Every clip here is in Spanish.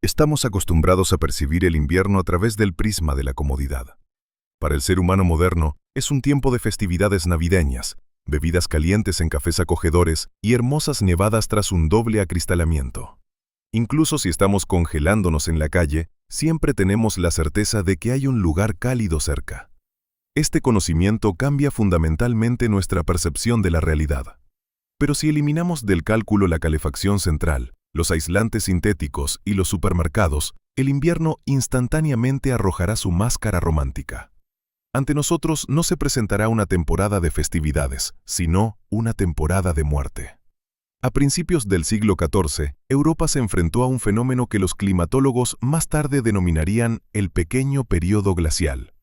Estamos acostumbrados a percibir el invierno a través del prisma de la comodidad. Para el ser humano moderno, es un tiempo de festividades navideñas, bebidas calientes en cafés acogedores y hermosas nevadas tras un doble acristalamiento. Incluso si estamos congelándonos en la calle, siempre tenemos la certeza de que hay un lugar cálido cerca. Este conocimiento cambia fundamentalmente nuestra percepción de la realidad. Pero si eliminamos del cálculo la calefacción central, los aislantes sintéticos y los supermercados, el invierno instantáneamente arrojará su máscara romántica. Ante nosotros no se presentará una temporada de festividades, sino una temporada de muerte. A principios del siglo XIV, Europa se enfrentó a un fenómeno que los climatólogos más tarde denominarían el pequeño período glacial.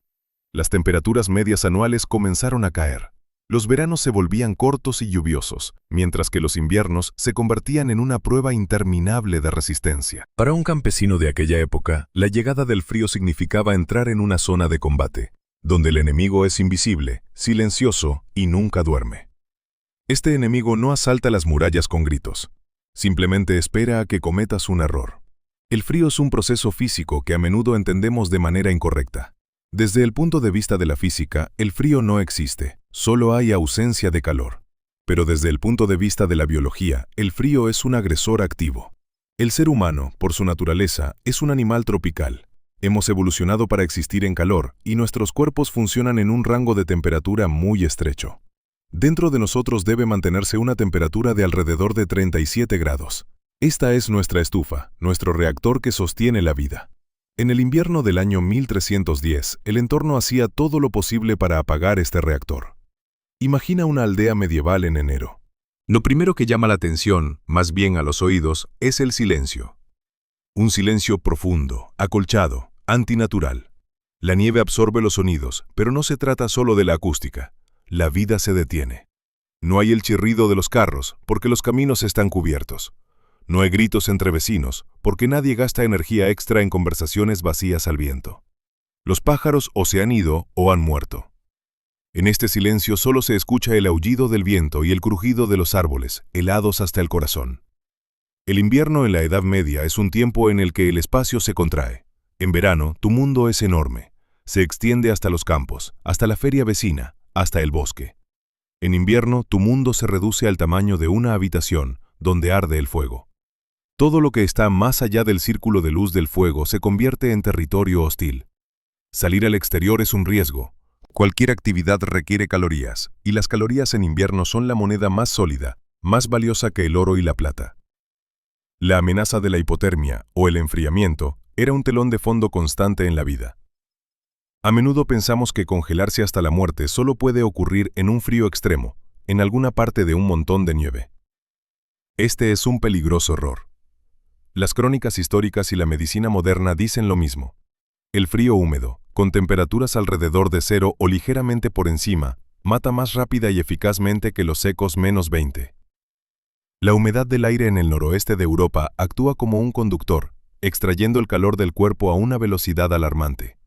Las temperaturas medias anuales comenzaron a caer. Los veranos se volvían cortos y lluviosos, mientras que los inviernos se convertían en una prueba interminable de resistencia. Para un campesino de aquella época, la llegada del frío significaba entrar en una zona de combate, donde el enemigo es invisible, silencioso y nunca duerme. Este enemigo no asalta las murallas con gritos, simplemente espera a que cometas un error. El frío es un proceso físico que a menudo entendemos de manera incorrecta. Desde el punto de vista de la física, el frío no existe, solo hay ausencia de calor. Pero desde el punto de vista de la biología, el frío es un agresor activo. El ser humano, por su naturaleza, es un animal tropical. Hemos evolucionado para existir en calor, y nuestros cuerpos funcionan en un rango de temperatura muy estrecho. Dentro de nosotros debe mantenerse una temperatura de alrededor de 37 grados. Esta es nuestra estufa, nuestro reactor que sostiene la vida. En el invierno del año 1310, el entorno hacía todo lo posible para apagar este reactor. Imagina una aldea medieval en enero. Lo primero que llama la atención, más bien a los oídos, es el silencio. Un silencio profundo, acolchado, antinatural. La nieve absorbe los sonidos, pero no se trata solo de la acústica. La vida se detiene. No hay el chirrido de los carros, porque los caminos están cubiertos. No hay gritos entre vecinos, porque nadie gasta energía extra en conversaciones vacías al viento. Los pájaros o se han ido o han muerto. En este silencio solo se escucha el aullido del viento y el crujido de los árboles, helados hasta el corazón. El invierno en la Edad Media es un tiempo en el que el espacio se contrae. En verano, tu mundo es enorme. Se extiende hasta los campos, hasta la feria vecina, hasta el bosque. En invierno, tu mundo se reduce al tamaño de una habitación, donde arde el fuego. Todo lo que está más allá del círculo de luz del fuego se convierte en territorio hostil. Salir al exterior es un riesgo. Cualquier actividad requiere calorías, y las calorías en invierno son la moneda más sólida, más valiosa que el oro y la plata. La amenaza de la hipotermia, o el enfriamiento, era un telón de fondo constante en la vida. A menudo pensamos que congelarse hasta la muerte solo puede ocurrir en un frío extremo, en alguna parte de un montón de nieve. Este es un peligroso error. Las crónicas históricas y la medicina moderna dicen lo mismo. El frío húmedo, con temperaturas alrededor de 0 o ligeramente por encima, mata más rápida y eficazmente que los secos -20. La humedad del aire en el noroeste de Europa actúa como un conductor, extrayendo el calor del cuerpo a una velocidad alarmante.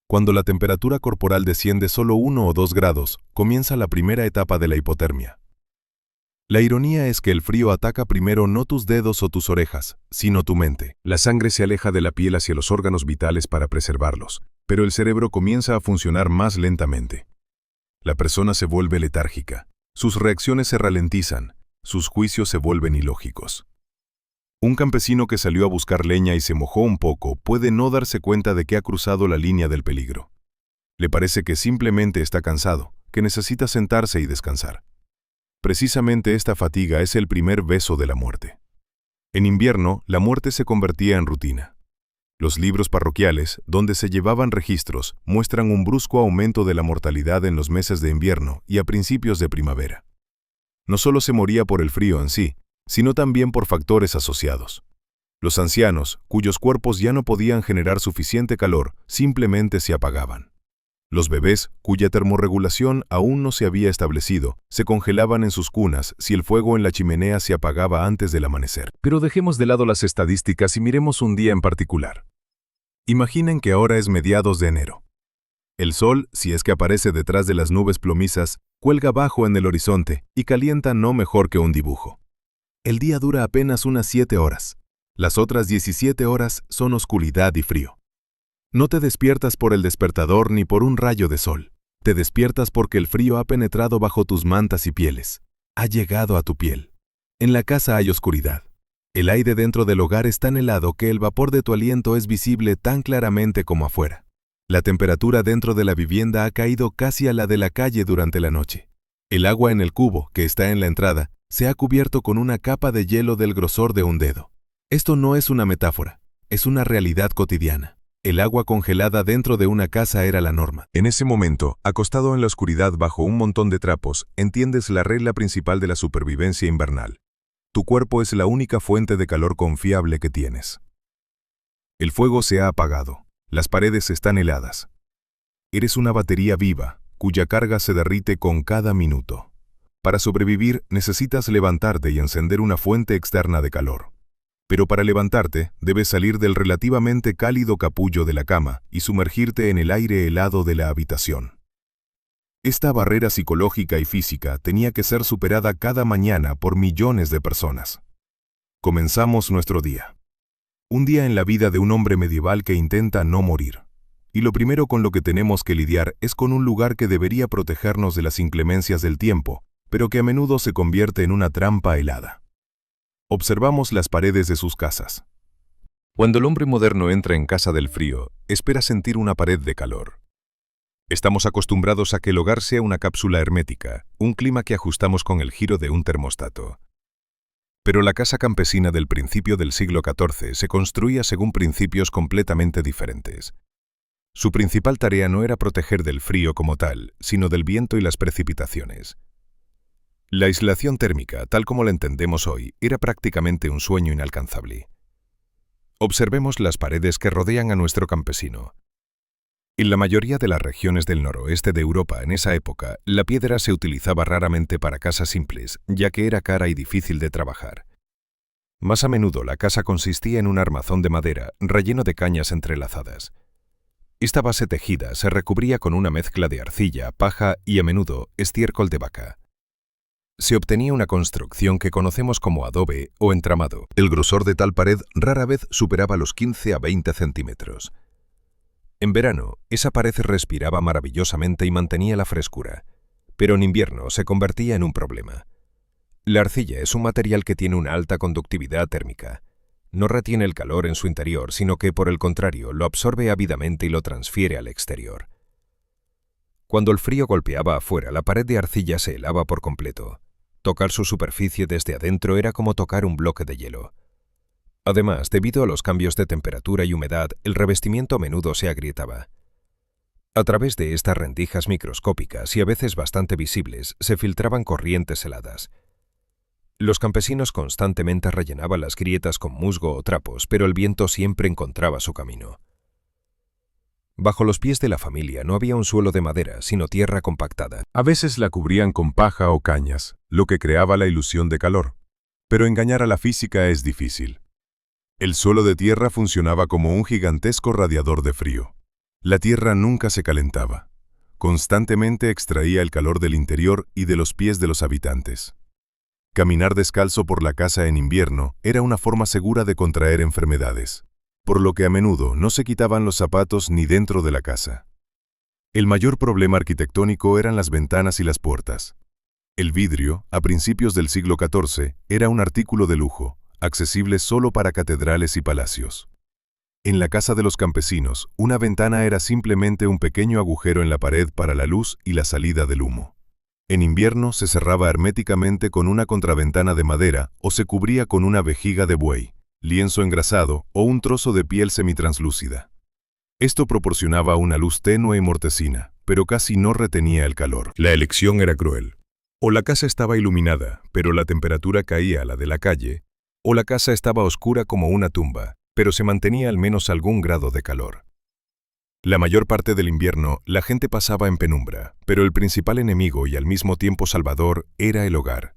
Cuando la temperatura corporal desciende solo 1 o 2 grados, comienza la primera etapa de la hipotermia. La ironía es que el frío ataca primero no tus dedos o tus orejas, sino tu mente. La sangre se aleja de la piel hacia los órganos vitales para preservarlos, pero el cerebro comienza a funcionar más lentamente. La persona se vuelve letárgica, sus reacciones se ralentizan, sus juicios se vuelven ilógicos. Un campesino que salió a buscar leña y se mojó un poco puede no darse cuenta de que ha cruzado la línea del peligro. Le parece que simplemente está cansado, que necesita sentarse y descansar. Precisamente esta fatiga es el primer beso de la muerte. En invierno, la muerte se convertía en rutina. Los libros parroquiales, donde se llevaban registros, muestran un brusco aumento de la mortalidad en los meses de invierno y a principios de primavera. No solo se moría por el frío en sí, sino también por factores asociados. Los ancianos, cuyos cuerpos ya no podían generar suficiente calor, simplemente se apagaban. Los bebés, cuya termorregulación aún no se había establecido, se congelaban en sus cunas si el fuego en la chimenea se apagaba antes del amanecer. Pero dejemos de lado las estadísticas y miremos un día en particular. Imaginen que ahora es mediados de enero. El sol, si es que aparece detrás de las nubes plomizas, cuelga bajo en el horizonte y calienta no mejor que un dibujo. El día dura apenas unas 7 horas. Las otras 17 horas son oscuridad y frío. No te despiertas por el despertador ni por un rayo de sol. Te despiertas porque el frío ha penetrado bajo tus mantas y pieles. Ha llegado a tu piel. En la casa hay oscuridad. El aire dentro del hogar es tan helado que el vapor de tu aliento es visible tan claramente como afuera. La temperatura dentro de la vivienda ha caído casi a la de la calle durante la noche. El agua en el cubo, que está en la entrada, se ha cubierto con una capa de hielo del grosor de un dedo. Esto no es una metáfora, es una realidad cotidiana. El agua congelada dentro de una casa era la norma. En ese momento, acostado en la oscuridad bajo un montón de trapos, entiendes la regla principal de la supervivencia invernal. Tu cuerpo es la única fuente de calor confiable que tienes. El fuego se ha apagado. Las paredes están heladas. Eres una batería viva, cuya carga se derrite con cada minuto. Para sobrevivir, necesitas levantarte y encender una fuente externa de calor. Pero para levantarte, debes salir del relativamente cálido capullo de la cama y sumergirte en el aire helado de la habitación. Esta barrera psicológica y física tenía que ser superada cada mañana por millones de personas. Comenzamos nuestro día. Un día en la vida de un hombre medieval que intenta no morir. Y lo primero con lo que tenemos que lidiar es con un lugar que debería protegernos de las inclemencias del tiempo, pero que a menudo se convierte en una trampa helada. Observamos las paredes de sus casas. Cuando el hombre moderno entra en casa del frío, espera sentir una pared de calor. Estamos acostumbrados a que el hogar sea una cápsula hermética, un clima que ajustamos con el giro de un termostato. Pero la casa campesina del principio del siglo XIV se construía según principios completamente diferentes. Su principal tarea no era proteger del frío como tal, sino del viento y las precipitaciones. La aislación térmica, tal como la entendemos hoy, era prácticamente un sueño inalcanzable. Observemos las paredes que rodean a nuestro campesino. En la mayoría de las regiones del noroeste de Europa en esa época, la piedra se utilizaba raramente para casas simples, ya que era cara y difícil de trabajar. Más a menudo la casa consistía en un armazón de madera relleno de cañas entrelazadas. Esta base tejida se recubría con una mezcla de arcilla, paja y a menudo estiércol de vaca. Se obtenía una construcción que conocemos como adobe o entramado. El grosor de tal pared rara vez superaba los 15 a 20 centímetros. En verano, esa pared respiraba maravillosamente y mantenía la frescura, pero en invierno se convertía en un problema. La arcilla es un material que tiene una alta conductividad térmica. No retiene el calor en su interior, sino que, por el contrario, lo absorbe ávidamente y lo transfiere al exterior. Cuando el frío golpeaba afuera, la pared de arcilla se helaba por completo. Tocar su superficie desde adentro era como tocar un bloque de hielo. Además, debido a los cambios de temperatura y humedad, el revestimiento a menudo se agrietaba. A través de estas rendijas microscópicas y a veces bastante visibles, se filtraban corrientes heladas. Los campesinos constantemente rellenaban las grietas con musgo o trapos, pero el viento siempre encontraba su camino. Bajo los pies de la familia no había un suelo de madera, sino tierra compactada. A veces la cubrían con paja o cañas, lo que creaba la ilusión de calor. Pero engañar a la física es difícil. El suelo de tierra funcionaba como un gigantesco radiador de frío. La tierra nunca se calentaba. Constantemente extraía el calor del interior y de los pies de los habitantes. Caminar descalzo por la casa en invierno era una forma segura de contraer enfermedades, por lo que a menudo no se quitaban los zapatos ni dentro de la casa. El mayor problema arquitectónico eran las ventanas y las puertas. El vidrio, a principios del siglo XIV, era un artículo de lujo, accesible solo para catedrales y palacios. En la casa de los campesinos, una ventana era simplemente un pequeño agujero en la pared para la luz y la salida del humo. En invierno se cerraba herméticamente con una contraventana de madera o se cubría con una vejiga de buey, lienzo engrasado o un trozo de piel semitranslúcida. Esto proporcionaba una luz tenue y mortecina, pero casi no retenía el calor. La elección era cruel. O la casa estaba iluminada, pero la temperatura caía a la de la calle, o la casa estaba oscura como una tumba, pero se mantenía al menos algún grado de calor. La mayor parte del invierno la gente pasaba en penumbra, pero el principal enemigo y al mismo tiempo salvador era el hogar.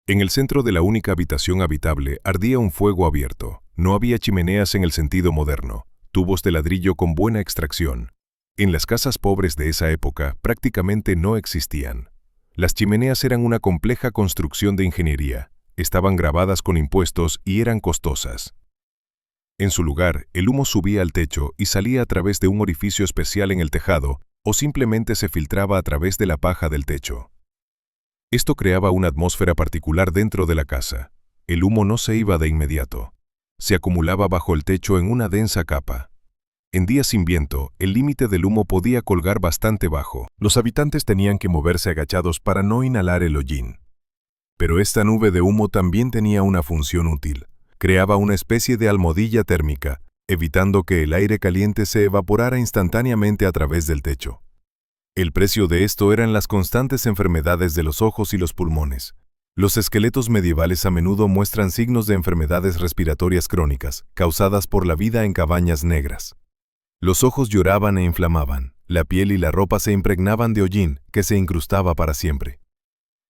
En el centro de la única habitación habitable ardía un fuego abierto. No había chimeneas en el sentido moderno, tubos de ladrillo con buena extracción. En las casas pobres de esa época prácticamente no existían. Las chimeneas eran una compleja construcción de ingeniería, estaban grabadas con impuestos y eran costosas. En su lugar, el humo subía al techo y salía a través de un orificio especial en el tejado o simplemente se filtraba a través de la paja del techo. Esto creaba una atmósfera particular dentro de la casa. El humo no se iba de inmediato. Se acumulaba bajo el techo en una densa capa. En días sin viento, el límite del humo podía colgar bastante bajo. Los habitantes tenían que moverse agachados para no inhalar el hollín. Pero esta nube de humo también tenía una función útil. Creaba una especie de almohadilla térmica, evitando que el aire caliente se evaporara instantáneamente a través del techo. El precio de esto eran las constantes enfermedades de los ojos y los pulmones. Los esqueletos medievales a menudo muestran signos de enfermedades respiratorias crónicas, causadas por la vida en cabañas negras. Los ojos lloraban e inflamaban, la piel y la ropa se impregnaban de hollín, que se incrustaba para siempre.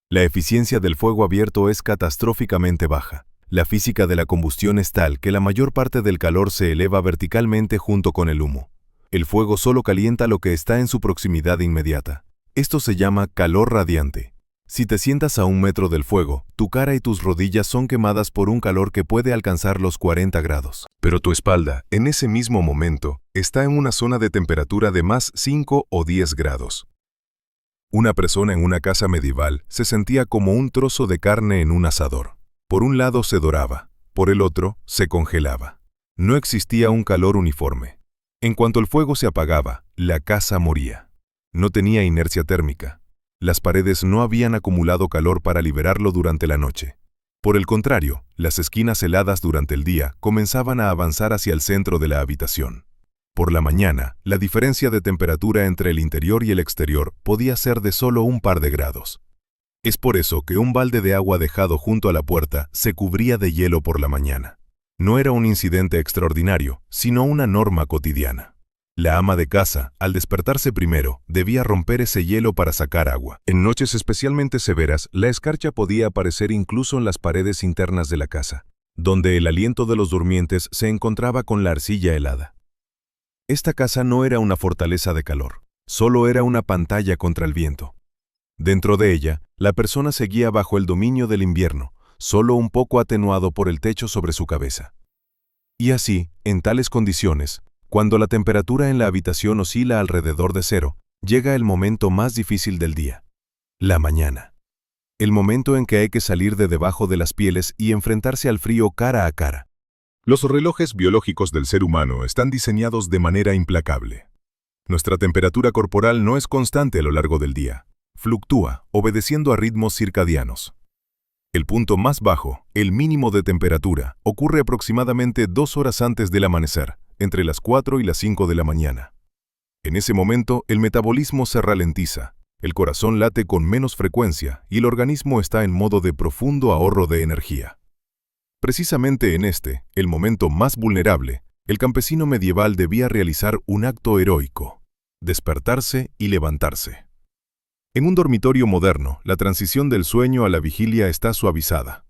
La eficiencia del fuego abierto es catastróficamente baja. La física de la combustión es tal que la mayor parte del calor se eleva verticalmente junto con el humo. El fuego solo calienta lo que está en su proximidad inmediata. Esto se llama calor radiante. Si te sientas a 1 metro del fuego, tu cara y tus rodillas son quemadas por un calor que puede alcanzar los 40 grados. Pero tu espalda, en ese mismo momento, está en una zona de temperatura de más 5 o 10 grados. Una persona en una casa medieval se sentía como un trozo de carne en un asador. Por un lado se doraba, por el otro se congelaba. No existía un calor uniforme. En cuanto el fuego se apagaba, la casa moría. No tenía inercia térmica. Las paredes no habían acumulado calor para liberarlo durante la noche. Por el contrario, las esquinas heladas durante el día comenzaban a avanzar hacia el centro de la habitación. Por la mañana, la diferencia de temperatura entre el interior y el exterior podía ser de solo un par de grados. Es por eso que un balde de agua dejado junto a la puerta se cubría de hielo por la mañana. No era un incidente extraordinario, sino una norma cotidiana. La ama de casa, al despertarse primero, debía romper ese hielo para sacar agua. En noches especialmente severas, la escarcha podía aparecer incluso en las paredes internas de la casa, donde el aliento de los durmientes se encontraba con la arcilla helada. Esta casa no era una fortaleza de calor, solo era una pantalla contra el viento. Dentro de ella, la persona seguía bajo el dominio del invierno, solo un poco atenuado por el techo sobre su cabeza. Y así, en tales condiciones, cuando la temperatura en la habitación oscila alrededor de 0, llega el momento más difícil del día, la mañana. El momento en que hay que salir de debajo de las pieles y enfrentarse al frío cara a cara. Los relojes biológicos del ser humano están diseñados de manera implacable. Nuestra temperatura corporal no es constante a lo largo del día. Fluctúa, obedeciendo a ritmos circadianos. El punto más bajo, el mínimo de temperatura, ocurre aproximadamente 2 horas antes del amanecer, entre las 4 y las 5 de la mañana. En ese momento, el metabolismo se ralentiza, el corazón late con menos frecuencia y el organismo está en modo de profundo ahorro de energía. Precisamente en el momento más vulnerable, el campesino medieval debía realizar un acto heroico: despertarse y levantarse. En un dormitorio moderno, la transición del sueño a la vigilia está suavizada.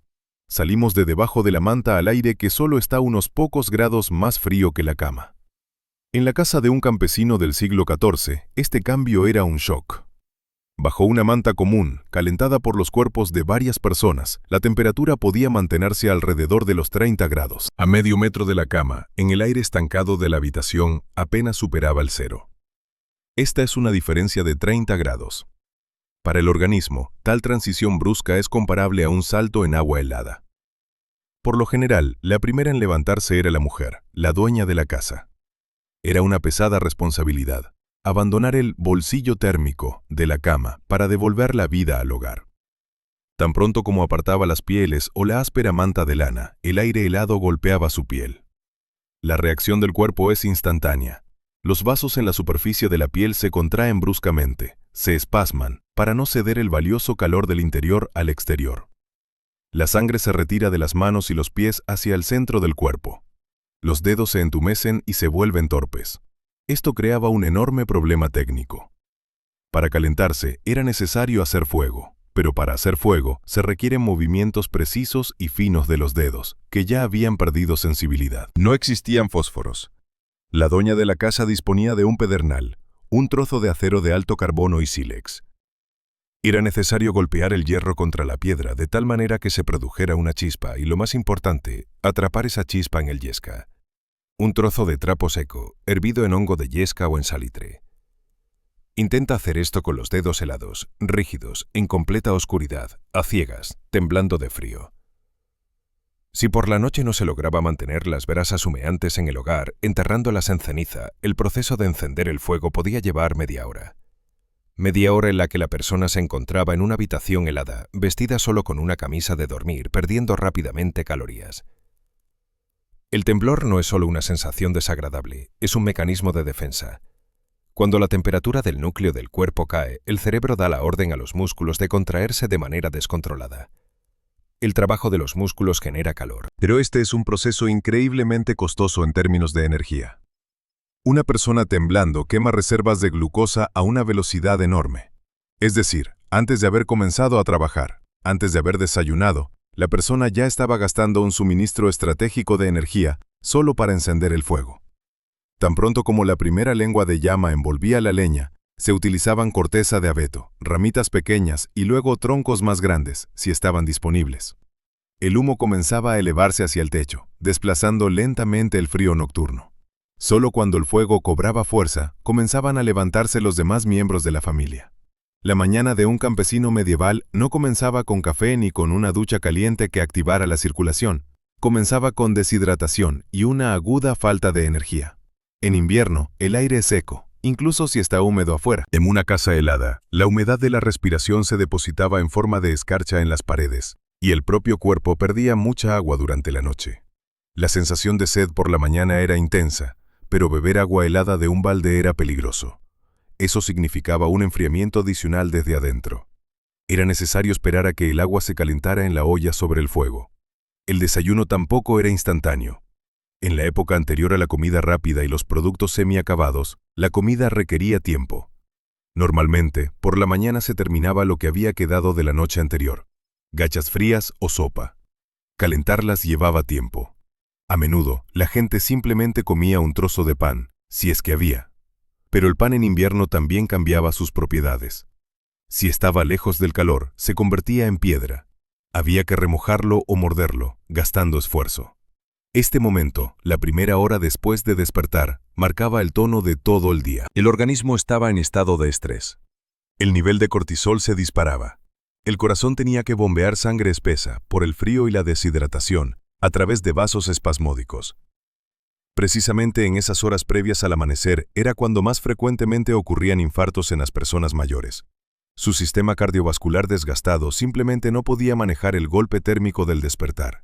Salimos de debajo de la manta al aire que solo está unos pocos grados más frío que la cama. En la casa de un campesino del siglo XIV, este cambio era un shock. Bajo una manta común, calentada por los cuerpos de varias personas, la temperatura podía mantenerse alrededor de los 30 grados. A medio metro de la cama, en el aire estancado de la habitación, apenas superaba el 0. Esta es una diferencia de 30 grados. Para el organismo, tal transición brusca es comparable a un salto en agua helada. Por lo general, la primera en levantarse era la mujer, la dueña de la casa. Era una pesada responsabilidad, abandonar el bolsillo térmico de la cama para devolver la vida al hogar. Tan pronto como apartaba las pieles o la áspera manta de lana, el aire helado golpeaba su piel. La reacción del cuerpo es instantánea. Los vasos en la superficie de la piel se contraen bruscamente, se espasman, para no ceder el valioso calor del interior al exterior. La sangre se retira de las manos y los pies hacia el centro del cuerpo. Los dedos se entumecen y se vuelven torpes. Esto creaba un enorme problema técnico. Para calentarse era necesario hacer fuego, pero para hacer fuego se requieren movimientos precisos y finos de los dedos, que ya habían perdido sensibilidad. No existían fósforos. La dueña de la casa disponía de un pedernal, un trozo de acero de alto carbono y sílex. Era necesario golpear el hierro contra la piedra de tal manera que se produjera una chispa y, lo más importante, atrapar esa chispa en el yesca. Un trozo de trapo seco, hervido en hongo de yesca o en salitre. Intenta hacer esto con los dedos helados, rígidos, en completa oscuridad, a ciegas, temblando de frío. Si por la noche no se lograba mantener las brasas humeantes en el hogar, enterrándolas en ceniza, el proceso de encender el fuego podía llevar media hora. Media hora en la que la persona se encontraba en una habitación helada, vestida solo con una camisa de dormir, perdiendo rápidamente calorías. El temblor no es solo una sensación desagradable, es un mecanismo de defensa. Cuando la temperatura del núcleo del cuerpo cae, el cerebro da la orden a los músculos de contraerse de manera descontrolada. El trabajo de los músculos genera calor. Pero este es un proceso increíblemente costoso en términos de energía. Una persona temblando quema reservas de glucosa a una velocidad enorme. Es decir, antes de haber comenzado a trabajar, antes de haber desayunado, la persona ya estaba gastando un suministro estratégico de energía solo para encender el fuego. Tan pronto como la primera lengua de llama envolvía la leña, se utilizaban corteza de abeto, ramitas pequeñas y luego troncos más grandes, si estaban disponibles. El humo comenzaba a elevarse hacia el techo, desplazando lentamente el frío nocturno. Solo cuando el fuego cobraba fuerza, comenzaban a levantarse los demás miembros de la familia. La mañana de un campesino medieval no comenzaba con café ni con una ducha caliente que activara la circulación. Comenzaba con deshidratación y una aguda falta de energía. En invierno, el aire es seco, incluso si está húmedo afuera. En una casa helada, la humedad de la respiración se depositaba en forma de escarcha en las paredes, y el propio cuerpo perdía mucha agua durante la noche. La sensación de sed por la mañana era intensa, pero beber agua helada de un balde era peligroso. Eso significaba un enfriamiento adicional desde adentro. Era necesario esperar a que el agua se calentara en la olla sobre el fuego. El desayuno tampoco era instantáneo. En la época anterior a la comida rápida y los productos semiacabados, la comida requería tiempo. Normalmente, por la mañana se terminaba lo que había quedado de la noche anterior, gachas frías o sopa. Calentarlas llevaba tiempo. A menudo, la gente simplemente comía un trozo de pan, si es que había. Pero el pan en invierno también cambiaba sus propiedades. Si estaba lejos del calor, se convertía en piedra. Había que remojarlo o morderlo, gastando esfuerzo. Este momento, la primera hora después de despertar, marcaba el tono de todo el día. El organismo estaba en estado de estrés. El nivel de cortisol se disparaba. El corazón tenía que bombear sangre espesa, por el frío y la deshidratación, a través de vasos espasmódicos. Precisamente en esas horas previas al amanecer era cuando más frecuentemente ocurrían infartos en las personas mayores. Su sistema cardiovascular desgastado simplemente no podía manejar el golpe térmico del despertar.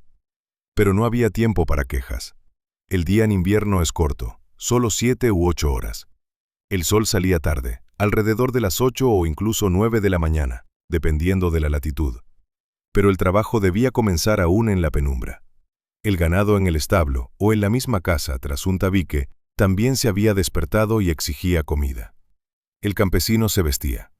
Pero no había tiempo para quejas. El día en invierno es corto, solo 7 u 8 horas. El sol salía tarde, alrededor de las 8 o incluso 9 de la mañana, dependiendo de la latitud. Pero el trabajo debía comenzar aún en la penumbra. El ganado en el establo o en la misma casa tras un tabique también se había despertado y exigía comida. El campesino se vestía.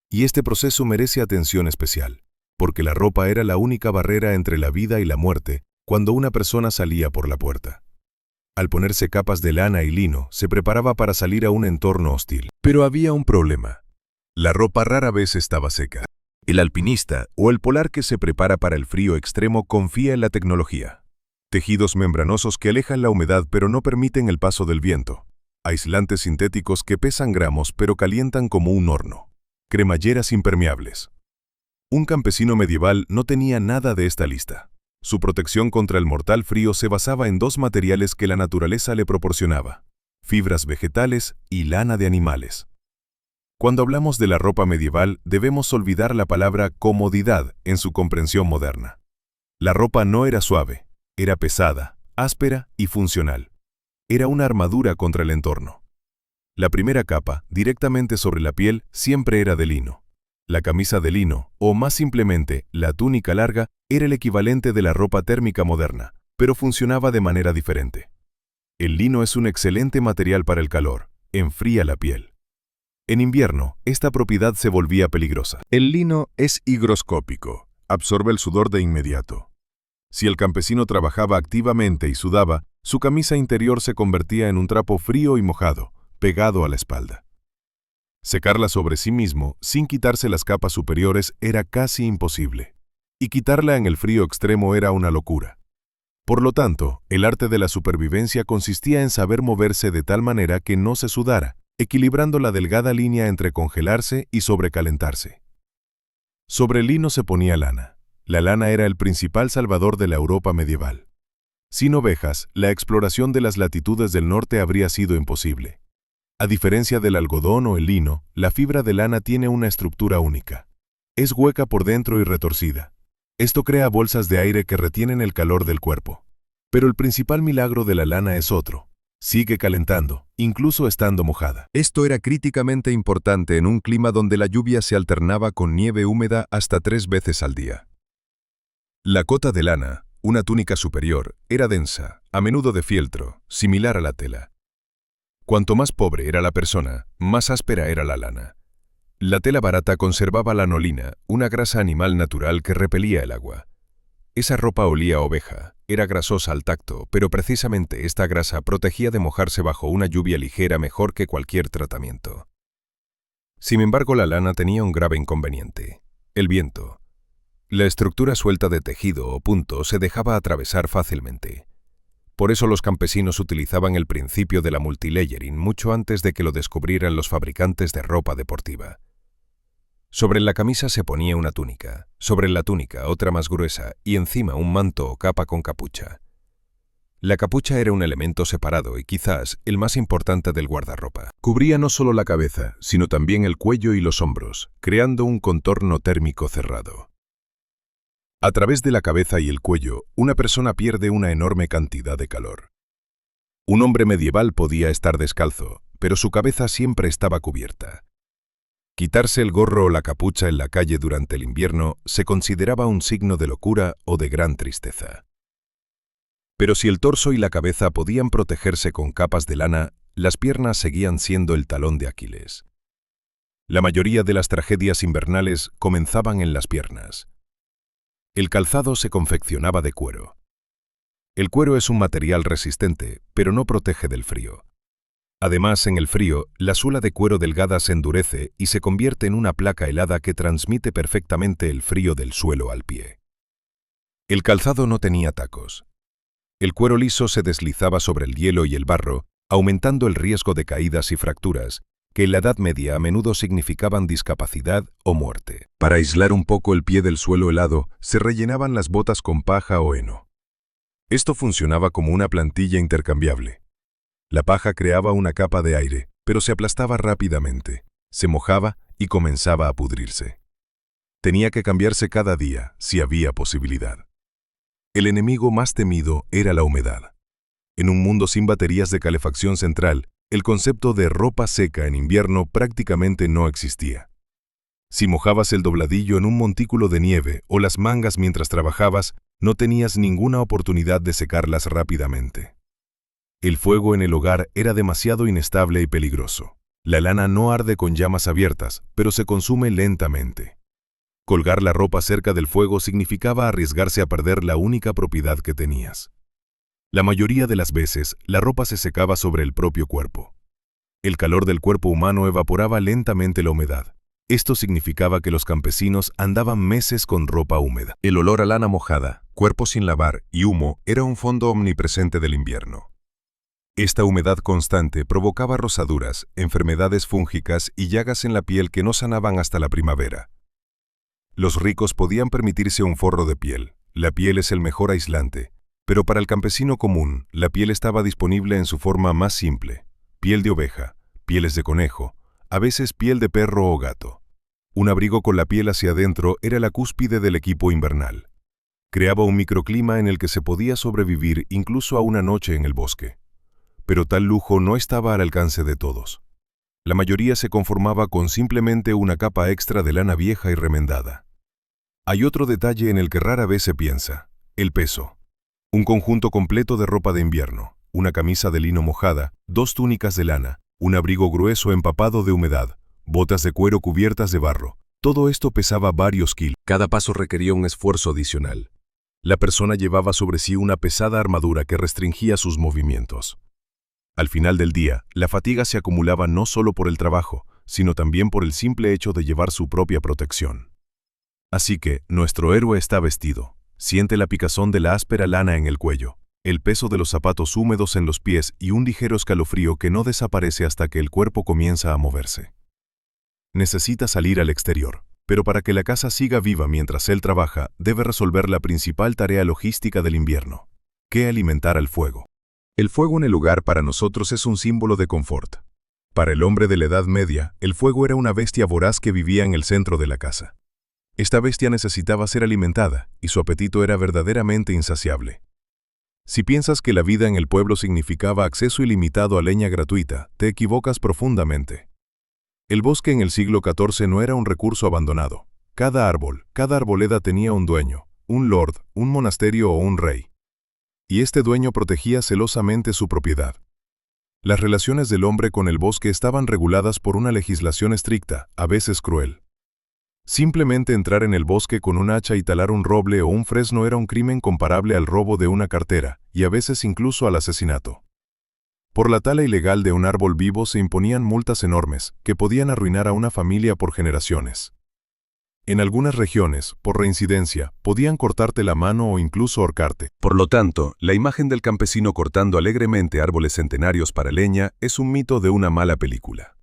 Y este proceso merece atención especial, porque la ropa era la única barrera entre la vida y la muerte cuando una persona salía por la puerta. Al ponerse capas de lana y lino, se preparaba para salir a un entorno hostil. Pero había un problema. La ropa rara vez estaba seca. El alpinista o el polar que se prepara para el frío extremo confía en la tecnología. Tejidos membranosos que alejan la humedad pero no permiten el paso del viento. Aislantes sintéticos que pesan gramos pero calientan como un horno. Cremalleras impermeables. Un campesino medieval no tenía nada de esta lista. Su protección contra el mortal frío se basaba en dos materiales que la naturaleza le proporcionaba: fibras vegetales y lana de animales. Cuando hablamos de la ropa medieval, debemos olvidar la palabra comodidad en su comprensión moderna. La ropa no era suave, era pesada, áspera y funcional. Era una armadura contra el entorno. La primera capa, directamente sobre la piel, siempre era de lino. La camisa de lino, o más simplemente, la túnica larga, era el equivalente de la ropa térmica moderna, pero funcionaba de manera diferente. El lino es un excelente material para el calor, enfría la piel. En invierno, esta propiedad se volvía peligrosa. El lino es higroscópico, absorbe el sudor de inmediato. Si el campesino trabajaba activamente y sudaba, su camisa interior se convertía en un trapo frío y mojado, pegado a la espalda. Secarla sobre sí mismo, sin quitarse las capas superiores, era casi imposible. Y quitarla en el frío extremo era una locura. Por lo tanto, el arte de la supervivencia consistía en saber moverse de tal manera que no se sudara, equilibrando la delgada línea entre congelarse y sobrecalentarse. Sobre el lino se ponía lana. La lana era el principal salvador de la Europa medieval. Sin ovejas, la exploración de las latitudes del norte habría sido imposible. A diferencia del algodón o el lino, la fibra de lana tiene una estructura única. Es hueca por dentro y retorcida. Esto crea bolsas de aire que retienen el calor del cuerpo. Pero el principal milagro de la lana es otro. Sigue calentando, incluso estando mojada. Esto era críticamente importante en un clima donde la lluvia se alternaba con nieve húmeda hasta 3 veces al día. La cota de lana, una túnica superior, era densa, a menudo de fieltro, similar a la tela. Cuanto más pobre era la persona, más áspera era la lana. La tela barata conservaba lanolina, una grasa animal natural que repelía el agua. Esa ropa olía a oveja, era grasosa al tacto, pero precisamente esta grasa protegía de mojarse bajo una lluvia ligera mejor que cualquier tratamiento. Sin embargo, la lana tenía un grave inconveniente: el viento. La estructura suelta de tejido o punto se dejaba atravesar fácilmente. Por eso los campesinos utilizaban el principio de la multilayering mucho antes de que lo descubrieran los fabricantes de ropa deportiva. Sobre la camisa se ponía una túnica, sobre la túnica otra más gruesa y encima un manto o capa con capucha. La capucha era un elemento separado y quizás el más importante del guardarropa. Cubría no solo la cabeza, sino también el cuello y los hombros, creando un contorno térmico cerrado. A través de la cabeza y el cuello, una persona pierde una enorme cantidad de calor. Un hombre medieval podía estar descalzo, pero su cabeza siempre estaba cubierta. Quitarse el gorro o la capucha en la calle durante el invierno se consideraba un signo de locura o de gran tristeza. Pero si el torso y la cabeza podían protegerse con capas de lana, las piernas seguían siendo el talón de Aquiles. La mayoría de las tragedias invernales comenzaban en las piernas. El calzado se confeccionaba de cuero. El cuero es un material resistente, pero no protege del frío. Además, en el frío, la suela de cuero delgada se endurece y se convierte en una placa helada que transmite perfectamente el frío del suelo al pie. El calzado no tenía tacos. El cuero liso se deslizaba sobre el hielo y el barro, aumentando el riesgo de caídas y fracturas, que en la Edad Media a menudo significaban discapacidad o muerte. Para aislar un poco el pie del suelo helado, se rellenaban las botas con paja o heno. Esto funcionaba como una plantilla intercambiable. La paja creaba una capa de aire, pero se aplastaba rápidamente, se mojaba y comenzaba a pudrirse. Tenía que cambiarse cada día, si había posibilidad. El enemigo más temido era la humedad. En un mundo sin baterías de calefacción central, el concepto de ropa seca en invierno prácticamente no existía. Si mojabas el dobladillo en un montículo de nieve o las mangas mientras trabajabas, no tenías ninguna oportunidad de secarlas rápidamente. El fuego en el hogar era demasiado inestable y peligroso. La lana no arde con llamas abiertas, pero se consume lentamente. Colgar la ropa cerca del fuego significaba arriesgarse a perder la única propiedad que tenías. La mayoría de las veces, la ropa se secaba sobre el propio cuerpo. El calor del cuerpo humano evaporaba lentamente la humedad. Esto significaba que los campesinos andaban meses con ropa húmeda. El olor a lana mojada, cuerpo sin lavar y humo era un fondo omnipresente del invierno. Esta humedad constante provocaba rosaduras, enfermedades fúngicas y llagas en la piel que no sanaban hasta la primavera. Los ricos podían permitirse un forro de piel. La piel es el mejor aislante, pero para el campesino común, la piel estaba disponible en su forma más simple: piel de oveja, pieles de conejo, a veces piel de perro o gato. Un abrigo con la piel hacia adentro era la cúspide del equipo invernal. Creaba un microclima en el que se podía sobrevivir incluso a una noche en el bosque. Pero tal lujo no estaba al alcance de todos. La mayoría se conformaba con simplemente una capa extra de lana vieja y remendada. Hay otro detalle en el que rara vez se piensa: el peso. Un conjunto completo de ropa de invierno, una camisa de lino mojada, 2 túnicas de lana, un abrigo grueso empapado de humedad, botas de cuero cubiertas de barro. Todo esto pesaba varios kilos. Cada paso requería un esfuerzo adicional. La persona llevaba sobre sí una pesada armadura que restringía sus movimientos. Al final del día, la fatiga se acumulaba no solo por el trabajo, sino también por el simple hecho de llevar su propia protección. Así que, nuestro héroe está vestido. Siente la picazón de la áspera lana en el cuello, el peso de los zapatos húmedos en los pies y un ligero escalofrío que no desaparece hasta que el cuerpo comienza a moverse. Necesita salir al exterior, pero para que la casa siga viva mientras él trabaja, debe resolver la principal tarea logística del invierno: ¿qué alimentar al fuego? El fuego en el hogar para nosotros es un símbolo de confort. Para el hombre de la Edad Media, el fuego era una bestia voraz que vivía en el centro de la casa. Esta bestia necesitaba ser alimentada, y su apetito era verdaderamente insaciable. Si piensas que la vida en el pueblo significaba acceso ilimitado a leña gratuita, te equivocas profundamente. El bosque en el siglo XIV no era un recurso abandonado. Cada árbol, cada arboleda tenía un dueño, un lord, un monasterio o un rey. Y este dueño protegía celosamente su propiedad. Las relaciones del hombre con el bosque estaban reguladas por una legislación estricta, a veces cruel. Simplemente entrar en el bosque con un hacha y talar un roble o un fresno era un crimen comparable al robo de una cartera, y a veces incluso al asesinato. Por la tala ilegal de un árbol vivo se imponían multas enormes, que podían arruinar a una familia por generaciones. En algunas regiones, por reincidencia, podían cortarte la mano o incluso ahorcarte. Por lo tanto, la imagen del campesino cortando alegremente árboles centenarios para leña es un mito de una mala película.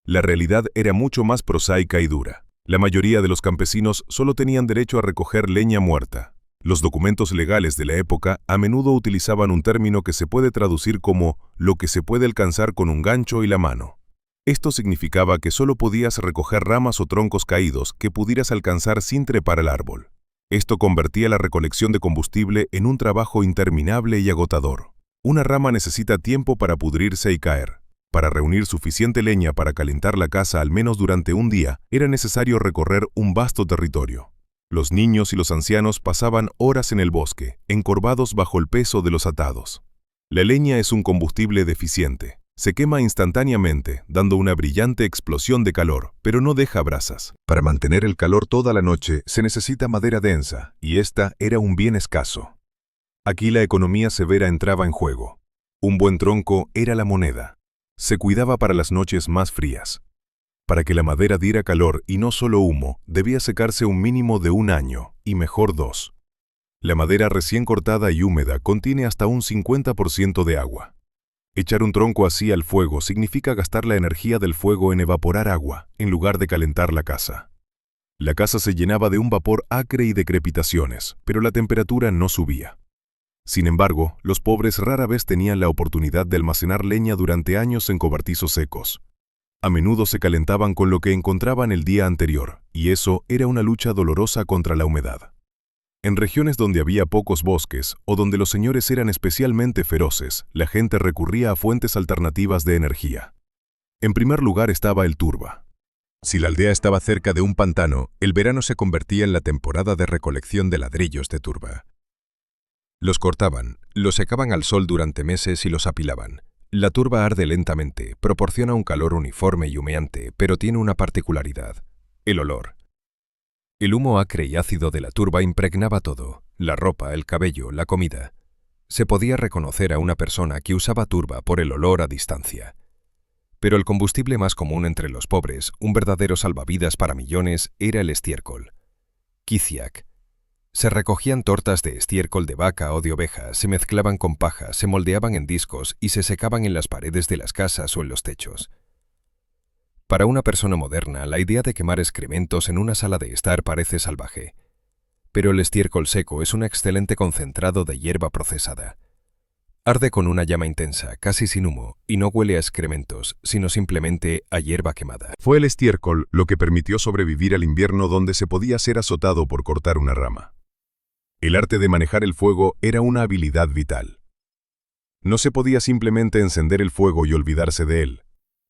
La realidad era mucho más prosaica y dura. La mayoría de los campesinos solo tenían derecho a recoger leña muerta. Los documentos legales de la época a menudo utilizaban un término que se puede traducir como lo que se puede alcanzar con un gancho y la mano. Esto significaba que solo podías recoger ramas o troncos caídos que pudieras alcanzar sin trepar el árbol. Esto convertía la recolección de combustible en un trabajo interminable y agotador. Una rama necesita tiempo para pudrirse y caer. Para reunir suficiente leña para calentar la casa al menos durante un día, era necesario recorrer un vasto territorio. Los niños y los ancianos pasaban horas en el bosque, encorvados bajo el peso de los atados. La leña es un combustible deficiente. Se quema instantáneamente, dando una brillante explosión de calor, pero no deja brasas. Para mantener el calor toda la noche se necesita madera densa, y esta era un bien escaso. Aquí la economía severa entraba en juego. Un buen tronco era la moneda. Se cuidaba para las noches más frías. Para que la madera diera calor y no solo humo, debía secarse un mínimo de 1 año, y mejor 2. La madera recién cortada y húmeda contiene hasta un 50% de agua. Echar un tronco así al fuego significa gastar la energía del fuego en evaporar agua, en lugar de calentar la casa. La casa se llenaba de un vapor acre y de crepitaciones, pero la temperatura no subía. Sin embargo, los pobres rara vez tenían la oportunidad de almacenar leña durante años en cobertizos secos. A menudo se calentaban con lo que encontraban el día anterior, y eso era una lucha dolorosa contra la humedad. En regiones donde había pocos bosques, o donde los señores eran especialmente feroces, la gente recurría a fuentes alternativas de energía. En primer lugar estaba el turba. Si la aldea estaba cerca de un pantano, el verano se convertía en la temporada de recolección de ladrillos de turba. Los cortaban, los secaban al sol durante meses y los apilaban. La turba arde lentamente, proporciona un calor uniforme y humeante, pero tiene una particularidad: el olor. El humo acre y ácido de la turba impregnaba todo: la ropa, el cabello, la comida. Se podía reconocer a una persona que usaba turba por el olor a distancia. Pero el combustible más común entre los pobres, un verdadero salvavidas para millones, era el estiércol. Kiciak. Se recogían tortas de estiércol de vaca o de oveja, se mezclaban con paja, se moldeaban en discos y se secaban en las paredes de las casas o en los techos. Para una persona moderna, la idea de quemar excrementos en una sala de estar parece salvaje. Pero el estiércol seco es un excelente concentrado de hierba procesada. Arde con una llama intensa, casi sin humo, y no huele a excrementos, sino simplemente a hierba quemada. Fue el estiércol lo que permitió sobrevivir al invierno donde se podía ser azotado por cortar una rama. El arte de manejar el fuego era una habilidad vital. No se podía simplemente encender el fuego y olvidarse de él.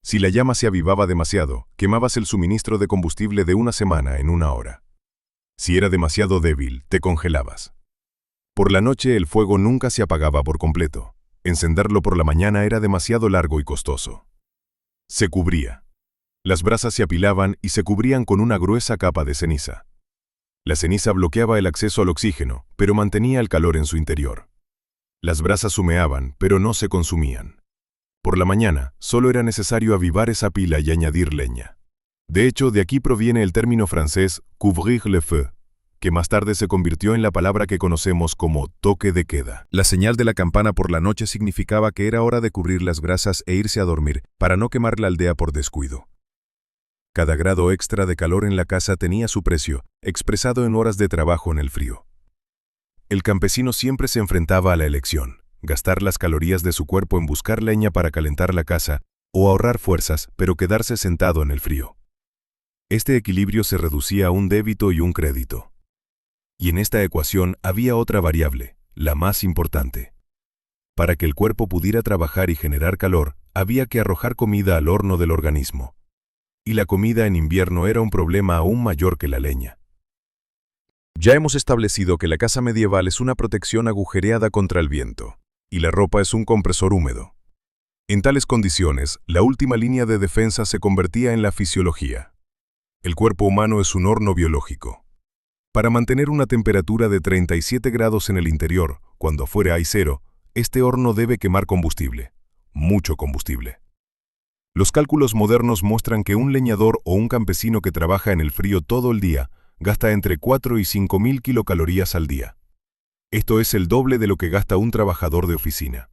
Si la llama se avivaba demasiado, quemabas el suministro de combustible de una semana en 1 hora. Si era demasiado débil, te congelabas. Por la noche el fuego nunca se apagaba por completo. Encenderlo por la mañana era demasiado largo y costoso. Se cubría. Las brasas se apilaban y se cubrían con una gruesa capa de ceniza. La ceniza bloqueaba el acceso al oxígeno, pero mantenía el calor en su interior. Las brasas humeaban, pero no se consumían. Por la mañana, solo era necesario avivar esa pila y añadir leña. De hecho, de aquí proviene el término francés «couvrir le feu», que más tarde se convirtió en la palabra que conocemos como toque de queda. La señal de la campana por la noche significaba que era hora de cubrir las brasas e irse a dormir para no quemar la aldea por descuido. Cada grado extra de calor en la casa tenía su precio, expresado en horas de trabajo en el frío. El campesino siempre se enfrentaba a la elección: gastar las calorías de su cuerpo en buscar leña para calentar la casa, o ahorrar fuerzas, pero quedarse sentado en el frío. Este equilibrio se reducía a un débito y un crédito. Y en esta ecuación había otra variable, la más importante. Para que el cuerpo pudiera trabajar y generar calor, había que arrojar comida al horno del organismo. Y la comida en invierno era un problema aún mayor que la leña. Ya hemos establecido que la casa medieval es una protección agujereada contra el viento, y la ropa es un compresor húmedo. En tales condiciones, la última línea de defensa se convertía en la fisiología. El cuerpo humano es un horno biológico. Para mantener una temperatura de 37 grados en el interior, cuando afuera hay 0, este horno debe quemar combustible, mucho combustible. Los cálculos modernos muestran que un leñador o un campesino que trabaja en el frío todo el día gasta entre 4 y 5.000 kilocalorías al día. Esto es el doble de lo que gasta un trabajador de oficina.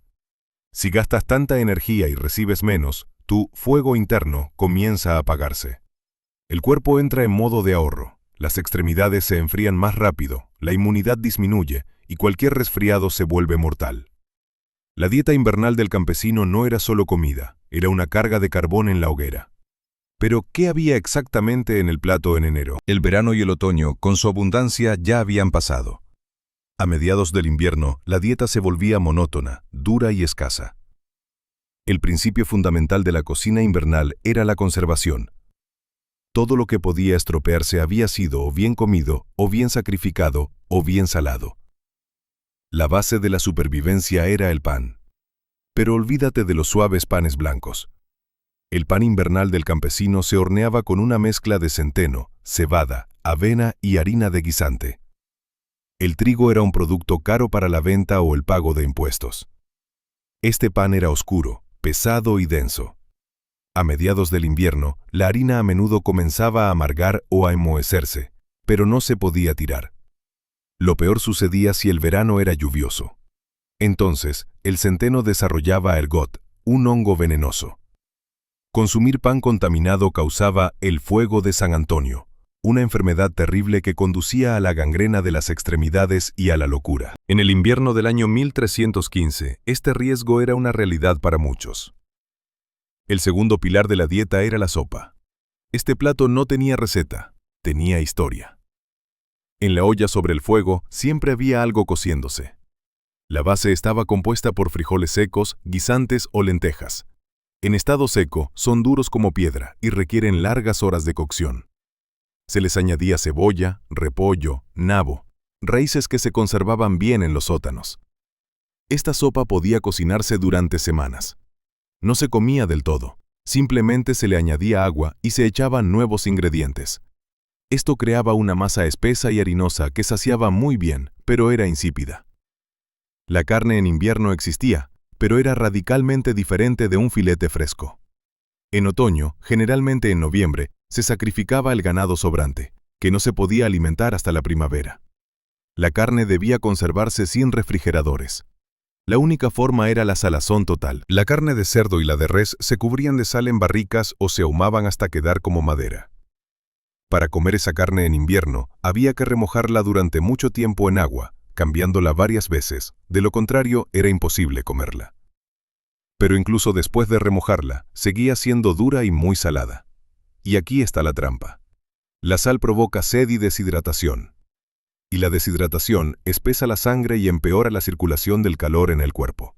Si gastas tanta energía y recibes menos, tu fuego interno comienza a apagarse. El cuerpo entra en modo de ahorro. Las extremidades se enfrían más rápido, la inmunidad disminuye y cualquier resfriado se vuelve mortal. La dieta invernal del campesino no era solo comida, era una carga de carbón en la hoguera. Pero, ¿qué había exactamente en el plato en enero? El verano y el otoño, con su abundancia, ya habían pasado. A mediados del invierno, la dieta se volvía monótona, dura y escasa. El principio fundamental de la cocina invernal era la conservación. Todo lo que podía estropearse había sido o bien comido, o bien sacrificado, o bien salado. La base de la supervivencia era el pan. Pero olvídate de los suaves panes blancos. El pan invernal del campesino se horneaba con una mezcla de centeno, cebada, avena y harina de guisante. El trigo era un producto caro para la venta o el pago de impuestos. Este pan era oscuro, pesado y denso. A mediados del invierno, la harina a menudo comenzaba a amargar o a enmohecerse, pero no se podía tirar. Lo peor sucedía si el verano era lluvioso. Entonces, el centeno desarrollaba ergot, un hongo venenoso. Consumir pan contaminado causaba el fuego de San Antonio, una enfermedad terrible que conducía a la gangrena de las extremidades y a la locura. En el invierno del año 1315, este riesgo era una realidad para muchos. El segundo pilar de la dieta era la sopa. Este plato no tenía receta, tenía historia. En la olla sobre el fuego siempre había algo cociéndose. La base estaba compuesta por frijoles secos, guisantes o lentejas. En estado seco, son duros como piedra y requieren largas horas de cocción. Se les añadía cebolla, repollo, nabo, raíces que se conservaban bien en los sótanos. Esta sopa podía cocinarse durante semanas. No se comía del todo, simplemente se le añadía agua y se echaban nuevos ingredientes. Esto creaba una masa espesa y harinosa que saciaba muy bien, pero era insípida. La carne en invierno existía, pero era radicalmente diferente de un filete fresco. En otoño, generalmente en noviembre, se sacrificaba el ganado sobrante, que no se podía alimentar hasta la primavera. La carne debía conservarse sin refrigeradores. La única forma era la salazón total. La carne de cerdo y la de res se cubrían de sal en barricas o se ahumaban hasta quedar como madera. Para comer esa carne en invierno, había que remojarla durante mucho tiempo en agua, cambiándola varias veces, de lo contrario era imposible comerla. Pero incluso después de remojarla, seguía siendo dura y muy salada. Y aquí está la trampa. La sal provoca sed y deshidratación. Y la deshidratación espesa la sangre y empeora la circulación del calor en el cuerpo.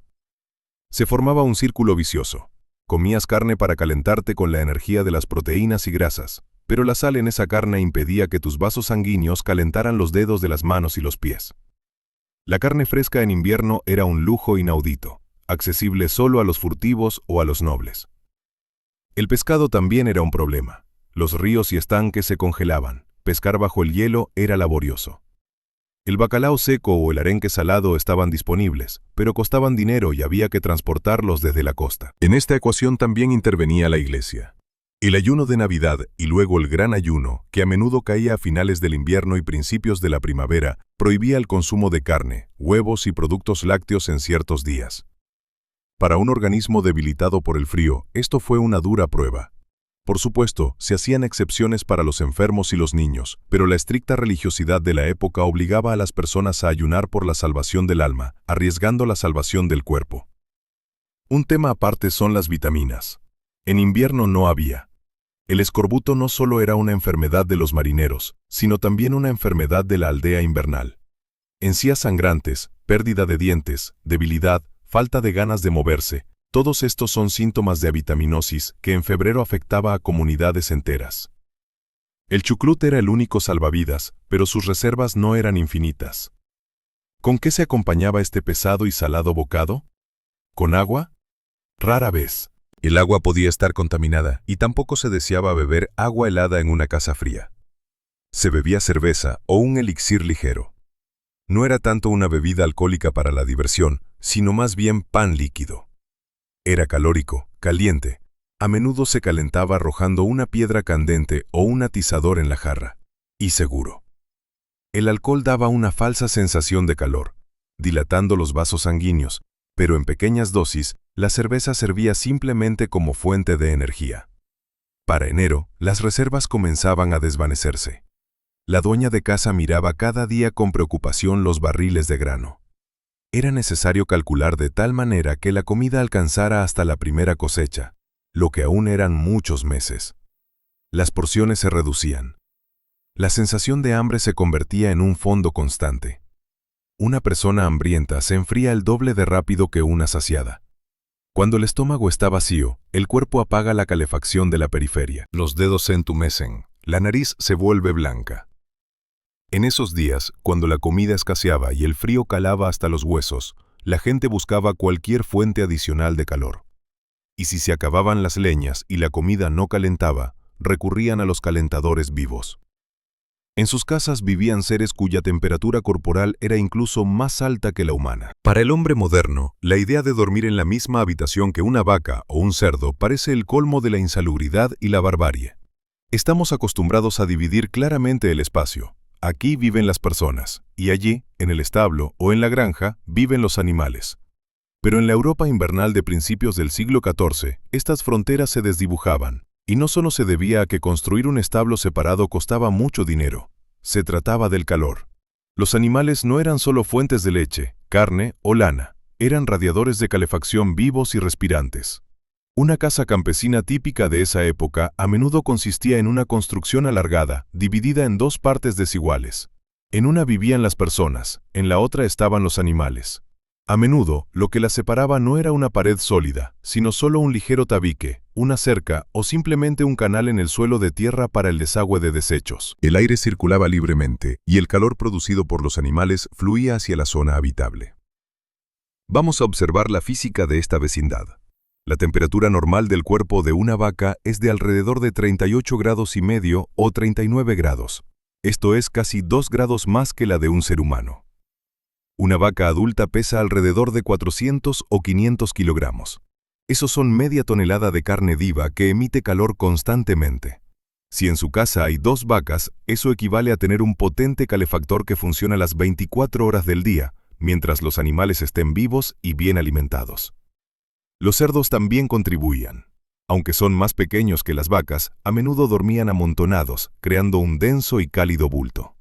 Se formaba un círculo vicioso. Comías carne para calentarte con la energía de las proteínas y grasas, pero la sal en esa carne impedía que tus vasos sanguíneos calentaran los dedos de las manos y los pies. La carne fresca en invierno era un lujo inaudito, accesible solo a los furtivos o a los nobles. El pescado también era un problema. Los ríos y estanques se congelaban. Pescar bajo el hielo era laborioso. El bacalao seco o el arenque salado estaban disponibles, pero costaban dinero y había que transportarlos desde la costa. En esta ecuación también intervenía la iglesia. El ayuno de Navidad y luego el gran ayuno, que a menudo caía a finales del invierno y principios de la primavera, prohibía el consumo de carne, huevos y productos lácteos en ciertos días. Para un organismo debilitado por el frío, esto fue una dura prueba. Por supuesto, se hacían excepciones para los enfermos y los niños, pero la estricta religiosidad de la época obligaba a las personas a ayunar por la salvación del alma, arriesgando la salvación del cuerpo. Un tema aparte son las vitaminas. En invierno no había. El escorbuto no solo era una enfermedad de los marineros, sino también una enfermedad de la aldea invernal. Encías sangrantes, pérdida de dientes, debilidad, falta de ganas de moverse, todos estos son síntomas de avitaminosis que en febrero afectaba a comunidades enteras. El chucrut era el único salvavidas, pero sus reservas no eran infinitas. ¿Con qué se acompañaba este pesado y salado bocado? ¿Con agua? Rara vez. El agua podía estar contaminada y tampoco se deseaba beber agua helada en una casa fría. Se bebía cerveza o un elixir ligero. No era tanto una bebida alcohólica para la diversión, sino más bien pan líquido. Era calórico, caliente. A menudo se calentaba arrojando una piedra candente o un atizador en la jarra. Y seguro. El alcohol daba una falsa sensación de calor, dilatando los vasos sanguíneos, pero en pequeñas dosis, la cerveza servía simplemente como fuente de energía. Para enero, las reservas comenzaban a desvanecerse. La dueña de casa miraba cada día con preocupación los barriles de grano. Era necesario calcular de tal manera que la comida alcanzara hasta la primera cosecha, lo que aún eran muchos meses. Las porciones se reducían. La sensación de hambre se convertía en un fondo constante. Una persona hambrienta se enfría el doble de rápido que una saciada. Cuando el estómago está vacío, el cuerpo apaga la calefacción de la periferia. Los dedos se entumecen, la nariz se vuelve blanca. En esos días, cuando la comida escaseaba y el frío calaba hasta los huesos, la gente buscaba cualquier fuente adicional de calor. Y si se acababan las leñas y la comida no calentaba, recurrían a los calentadores vivos. En sus casas vivían seres cuya temperatura corporal era incluso más alta que la humana. Para el hombre moderno, la idea de dormir en la misma habitación que una vaca o un cerdo parece el colmo de la insalubridad y la barbarie. Estamos acostumbrados a dividir claramente el espacio. Aquí viven las personas, y allí, en el establo o en la granja, viven los animales. Pero en la Europa invernal de principios del siglo XIV, estas fronteras se desdibujaban. Y no solo se debía a que construir un establo separado costaba mucho dinero. Se trataba del calor. Los animales no eran solo fuentes de leche, carne o lana. Eran radiadores de calefacción vivos y respirantes. Una casa campesina típica de esa época a menudo consistía en una construcción alargada, dividida en dos partes desiguales. En una vivían las personas, en la otra estaban los animales. A menudo, lo que las separaba no era una pared sólida, sino solo un ligero tabique, una cerca o simplemente un canal en el suelo de tierra para el desagüe de desechos. El aire circulaba libremente y el calor producido por los animales fluía hacia la zona habitable. Vamos a observar la física de esta vecindad. La temperatura normal del cuerpo de una vaca es de alrededor de 38,5 grados o 39 grados. Esto es casi 2 grados más que la de un ser humano. Una vaca adulta pesa alrededor de 400 o 500 kilogramos. Esos son media tonelada de carne viva que emite calor constantemente. Si en su casa hay 2 vacas, eso equivale a tener un potente calefactor que funciona las 24 horas del día, mientras los animales estén vivos y bien alimentados. Los cerdos también contribuían. Aunque son más pequeños que las vacas, a menudo dormían amontonados, creando un denso y cálido bulto.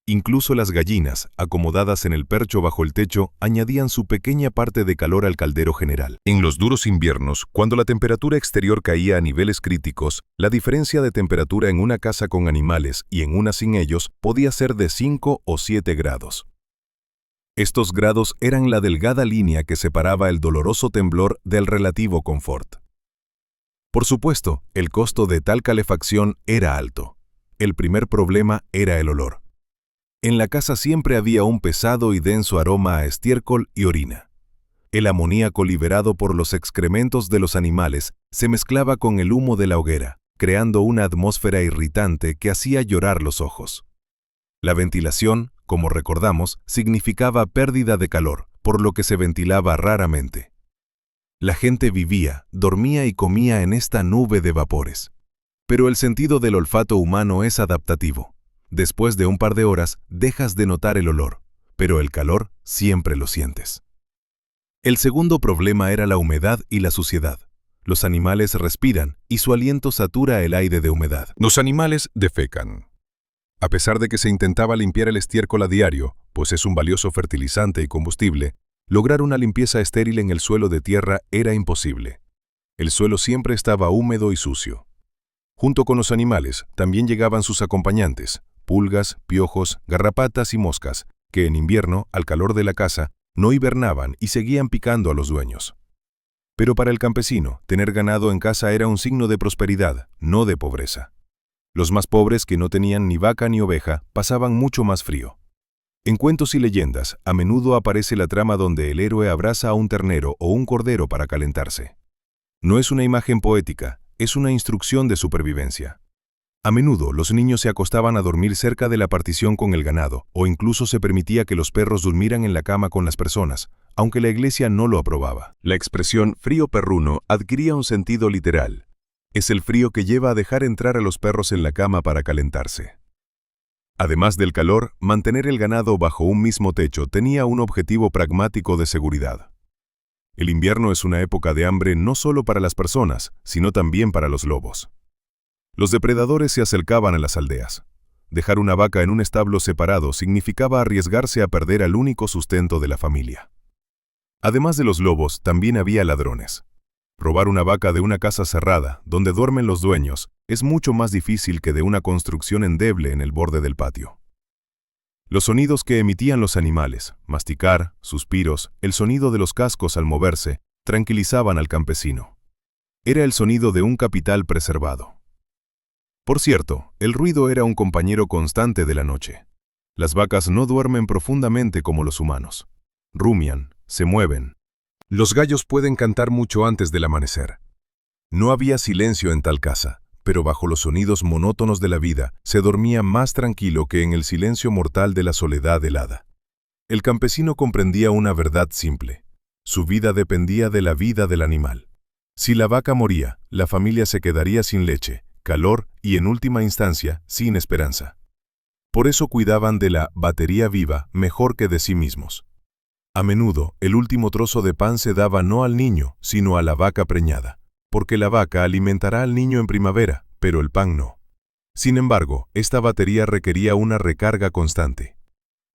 Incluso las gallinas, acomodadas en el percho bajo el techo, añadían su pequeña parte de calor al caldero general. En los duros inviernos, cuando la temperatura exterior caía a niveles críticos, la diferencia de temperatura en una casa con animales y en una sin ellos podía ser de 5 o 7 grados. Estos grados eran la delgada línea que separaba el doloroso temblor del relativo confort. Por supuesto, el costo de tal calefacción era alto. El primer problema era el olor. En la casa siempre había un pesado y denso aroma a estiércol y orina. El amoníaco liberado por los excrementos de los animales se mezclaba con el humo de la hoguera, creando una atmósfera irritante que hacía llorar los ojos. La ventilación, como recordamos, significaba pérdida de calor, por lo que se ventilaba raramente. La gente vivía, dormía y comía en esta nube de vapores. Pero el sentido del olfato humano es adaptativo. Después de un par de horas, dejas de notar el olor, pero el calor siempre lo sientes. El segundo problema era la humedad y la suciedad. Los animales respiran y su aliento satura el aire de humedad. Los animales defecan. A pesar de que se intentaba limpiar el estiércol a diario, pues es un valioso fertilizante y combustible, lograr una limpieza estéril en el suelo de tierra era imposible. El suelo siempre estaba húmedo y sucio. Junto con los animales, también llegaban sus acompañantes, pulgas, piojos, garrapatas y moscas, que en invierno, al calor de la casa, no hibernaban y seguían picando a los dueños. Pero para el campesino, tener ganado en casa era un signo de prosperidad, no de pobreza. Los más pobres, que no tenían ni vaca ni oveja, pasaban mucho más frío. En cuentos y leyendas, a menudo aparece la trama donde el héroe abraza a un ternero o un cordero para calentarse. No es una imagen poética, es una instrucción de supervivencia. A menudo, los niños se acostaban a dormir cerca de la partición con el ganado, o incluso se permitía que los perros durmieran en la cama con las personas, aunque la iglesia no lo aprobaba. La expresión frío perruno adquiría un sentido literal. Es el frío que lleva a dejar entrar a los perros en la cama para calentarse. Además del calor, mantener el ganado bajo un mismo techo tenía un objetivo pragmático de seguridad. El invierno es una época de hambre no solo para las personas, sino también para los lobos. Los depredadores se acercaban a las aldeas. Dejar una vaca en un establo separado significaba arriesgarse a perder al único sustento de la familia. Además de los lobos, también había ladrones. Robar una vaca de una casa cerrada, donde duermen los dueños, es mucho más difícil que de una construcción endeble en el borde del patio. Los sonidos que emitían los animales, masticar, suspiros, el sonido de los cascos al moverse, tranquilizaban al campesino. Era el sonido de un capital preservado. Por cierto, el ruido era un compañero constante de la noche. Las vacas no duermen profundamente como los humanos. Rumian, se mueven. Los gallos pueden cantar mucho antes del amanecer. No había silencio en tal casa, pero bajo los sonidos monótonos de la vida se dormía más tranquilo que en el silencio mortal de la soledad helada. El campesino comprendía una verdad simple. Su vida dependía de la vida del animal. Si la vaca moría, la familia se quedaría sin leche, calor y, en última instancia, sin esperanza. Por eso cuidaban de la batería viva mejor que de sí mismos. A menudo, el último trozo de pan se daba no al niño, sino a la vaca preñada, porque la vaca alimentará al niño en primavera, pero el pan no. Sin embargo, esta batería requería una recarga constante.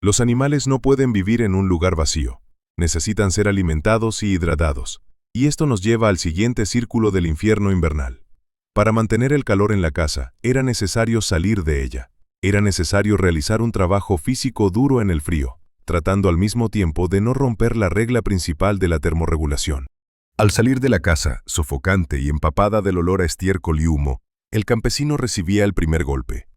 Los animales no pueden vivir en un lugar vacío. Necesitan ser alimentados y hidratados. Y esto nos lleva al siguiente círculo del infierno invernal. Para mantener el calor en la casa, era necesario salir de ella. Era necesario realizar un trabajo físico duro en el frío, tratando al mismo tiempo de no romper la regla principal de la termorregulación. Al salir de la casa, sofocante y empapada del olor a estiércol y humo, el campesino recibía el primer golpe.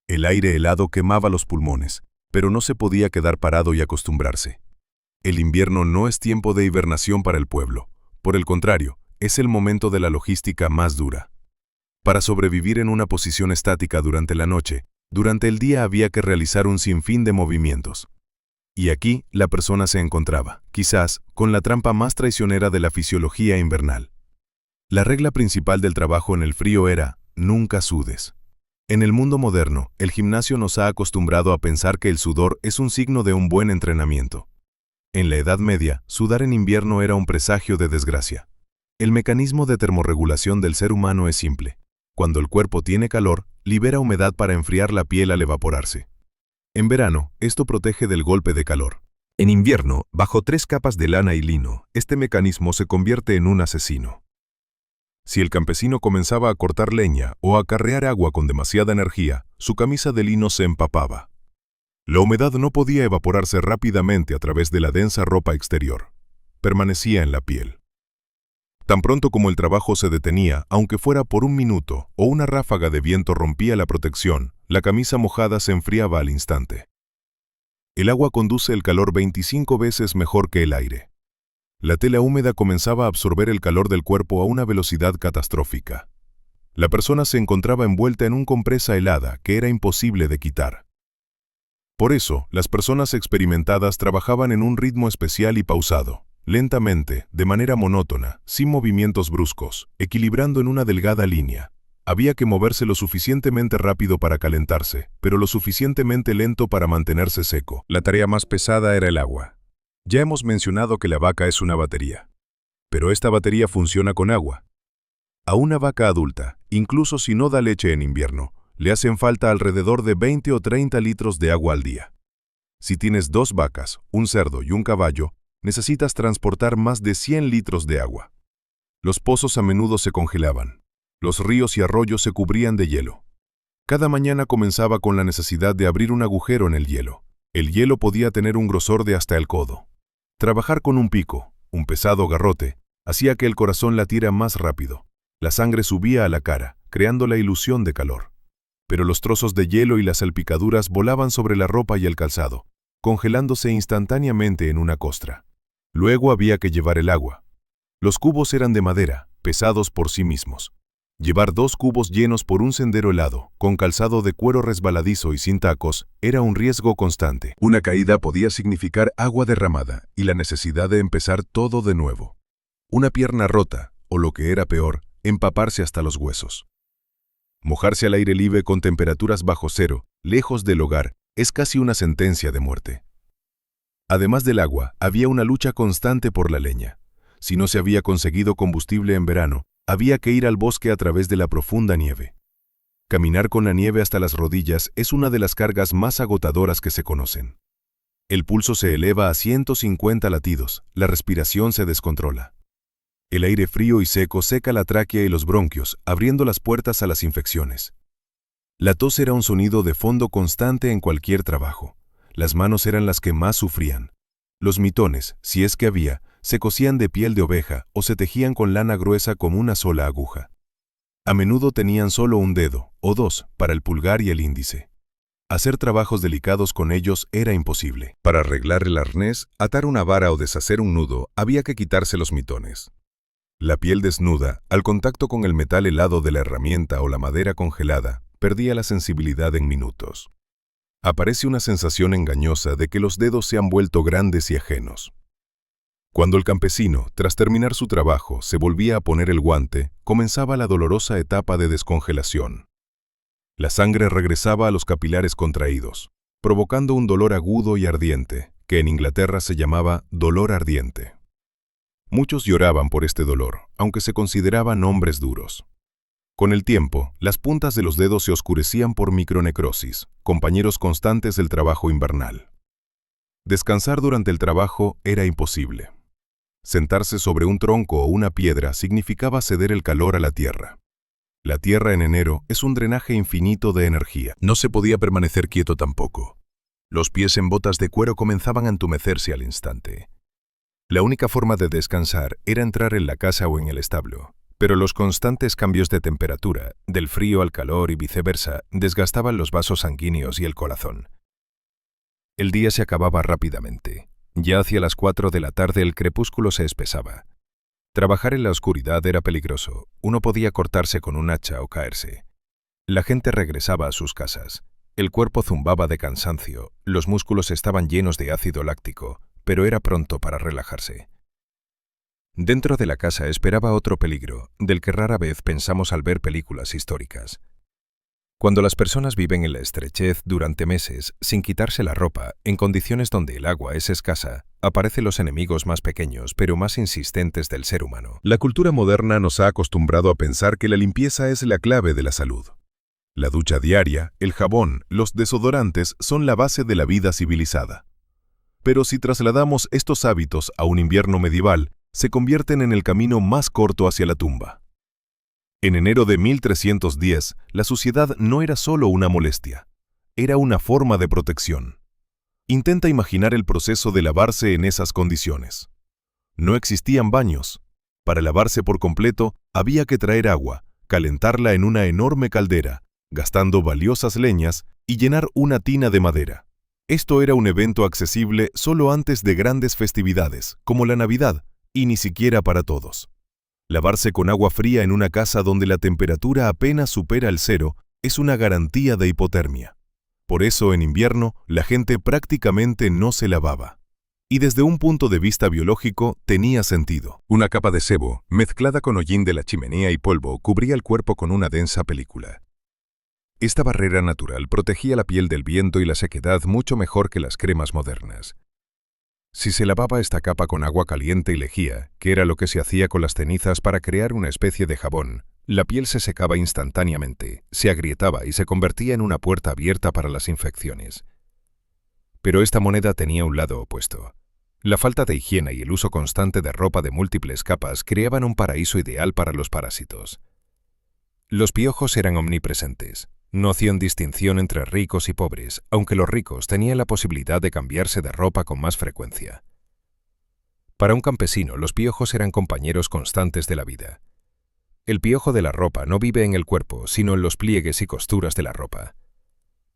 El aire helado quemaba los pulmones, pero no se podía quedar parado y acostumbrarse. El invierno no es tiempo de hibernación para el pueblo. Por el contrario, es el momento de la logística más dura. Para sobrevivir en una posición estática durante la noche, durante el día había que realizar un sinfín de movimientos. Y aquí la persona se encontraba, quizás, con la trampa más traicionera de la fisiología invernal. La regla principal del trabajo en el frío era, nunca sudes. En el mundo moderno, el gimnasio nos ha acostumbrado a pensar que el sudor es un signo de un buen entrenamiento. En la Edad Media, sudar en invierno era un presagio de desgracia. El mecanismo de termorregulación del ser humano es simple. Cuando el cuerpo tiene calor, libera humedad para enfriar la piel al evaporarse. En verano, esto protege del golpe de calor. En invierno, bajo 3 capas de lana y lino, este mecanismo se convierte en un asesino. Si el campesino comenzaba a cortar leña o a acarrear agua con demasiada energía, su camisa de lino se empapaba. La humedad no podía evaporarse rápidamente a través de la densa ropa exterior. Permanecía en la piel. Tan pronto como el trabajo se detenía, aunque fuera por un minuto, o una ráfaga de viento rompía la protección, la camisa mojada se enfriaba al instante. El agua conduce el calor 25 veces mejor que el aire. La tela húmeda comenzaba a absorber el calor del cuerpo a una velocidad catastrófica. La persona se encontraba envuelta en un compresa helada que era imposible de quitar. Por eso, las personas experimentadas trabajaban en un ritmo especial y pausado. Lentamente, de manera monótona, sin movimientos bruscos, equilibrando en una delgada línea. Había que moverse lo suficientemente rápido para calentarse, pero lo suficientemente lento para mantenerse seco. La tarea más pesada era el agua. Ya hemos mencionado que la vaca es una batería. Pero esta batería funciona con agua. A una vaca adulta, incluso si no da leche en invierno, le hacen falta alrededor de 20 o 30 litros de agua al día. Si tienes 2 vacas, un cerdo y un caballo, necesitas transportar más de 100 litros de agua. Los pozos a menudo se congelaban. Los ríos y arroyos se cubrían de hielo. Cada mañana comenzaba con la necesidad de abrir un agujero en el hielo. El hielo podía tener un grosor de hasta el codo. Trabajar con un pico, un pesado garrote, hacía que el corazón latiera más rápido. La sangre subía a la cara, creando la ilusión de calor. Pero los trozos de hielo y las salpicaduras volaban sobre la ropa y el calzado, congelándose instantáneamente en una costra. Luego había que llevar el agua. Los cubos eran de madera, pesados por sí mismos. Llevar 2 cubos llenos por un sendero helado, con calzado de cuero resbaladizo y sin tacos, era un riesgo constante. Una caída podía significar agua derramada y la necesidad de empezar todo de nuevo. Una pierna rota, o lo que era peor, empaparse hasta los huesos. Mojarse al aire libre con temperaturas bajo cero, lejos del hogar, es casi una sentencia de muerte. Además del agua, había una lucha constante por la leña. Si no se había conseguido combustible en verano, había que ir al bosque a través de la profunda nieve. Caminar con la nieve hasta las rodillas es una de las cargas más agotadoras que se conocen. El pulso se eleva a 150 latidos, la respiración se descontrola. El aire frío y seco seca la tráquea y los bronquios, abriendo las puertas a las infecciones. La tos era un sonido de fondo constante en cualquier trabajo. Las manos eran las que más sufrían. Los mitones, si es que había, se cosían de piel de oveja o se tejían con lana gruesa como una sola aguja. A menudo tenían solo un dedo, o 2, para el pulgar y el índice. Hacer trabajos delicados con ellos era imposible. Para arreglar el arnés, atar una vara o deshacer un nudo, había que quitarse los mitones. La piel desnuda, al contacto con el metal helado de la herramienta o la madera congelada, perdía la sensibilidad en minutos. Aparece una sensación engañosa de que los dedos se han vuelto grandes y ajenos. Cuando el campesino, tras terminar su trabajo, se volvía a poner el guante, comenzaba la dolorosa etapa de descongelación. La sangre regresaba a los capilares contraídos, provocando un dolor agudo y ardiente, que en Inglaterra se llamaba dolor ardiente. Muchos lloraban por este dolor, aunque se consideraban hombres duros. Con el tiempo, las puntas de los dedos se oscurecían por micronecrosis, compañeros constantes del trabajo invernal. Descansar durante el trabajo era imposible. Sentarse sobre un tronco o una piedra significaba ceder el calor a la tierra. La tierra en enero es un drenaje infinito de energía. No se podía permanecer quieto tampoco. Los pies en botas de cuero comenzaban a entumecerse al instante. La única forma de descansar era entrar en la casa o en el establo, pero los constantes cambios de temperatura, del frío al calor y viceversa, desgastaban los vasos sanguíneos y el corazón. El día se acababa rápidamente. Ya hacia las 4 de la tarde el crepúsculo se espesaba. Trabajar en la oscuridad era peligroso. Uno podía cortarse con un hacha o caerse. La gente regresaba a sus casas. El cuerpo zumbaba de cansancio, los músculos estaban llenos de ácido láctico, pero era pronto para relajarse. Dentro de la casa esperaba otro peligro, del que rara vez pensamos al ver películas históricas. Cuando las personas viven en la estrechez durante meses, sin quitarse la ropa, en condiciones donde el agua es escasa, aparecen los enemigos más pequeños pero más insistentes del ser humano. La cultura moderna nos ha acostumbrado a pensar que la limpieza es la clave de la salud. La ducha diaria, el jabón, los desodorantes son la base de la vida civilizada. Pero si trasladamos estos hábitos a un invierno medieval, se convierten en el camino más corto hacia la tumba. En enero de 1310, la suciedad no era solo una molestia, era una forma de protección. Intenta imaginar el proceso de lavarse en esas condiciones. No existían baños. Para lavarse por completo, había que traer agua, calentarla en una enorme caldera, gastando valiosas leñas y llenar una tina de madera. Esto era un evento accesible solo antes de grandes festividades, como la Navidad, y ni siquiera para todos. Lavarse con agua fría en una casa donde la temperatura apenas supera el 0 es una garantía de hipotermia. Por eso, en invierno, la gente prácticamente no se lavaba. Y desde un punto de vista biológico, tenía sentido. Una capa de sebo, mezclada con hollín de la chimenea y polvo, cubría el cuerpo con una densa película. Esta barrera natural protegía la piel del viento y la sequedad mucho mejor que las cremas modernas. Si se lavaba esta capa con agua caliente y lejía, que era lo que se hacía con las cenizas para crear una especie de jabón, la piel se secaba instantáneamente, se agrietaba y se convertía en una puerta abierta para las infecciones. Pero esta moneda tenía un lado opuesto. La falta de higiene y el uso constante de ropa de múltiples capas creaban un paraíso ideal para los parásitos. Los piojos eran omnipresentes. No hacían distinción entre ricos y pobres, aunque los ricos tenían la posibilidad de cambiarse de ropa con más frecuencia. Para un campesino, los piojos eran compañeros constantes de la vida. El piojo de la ropa no vive en el cuerpo, sino en los pliegues y costuras de la ropa.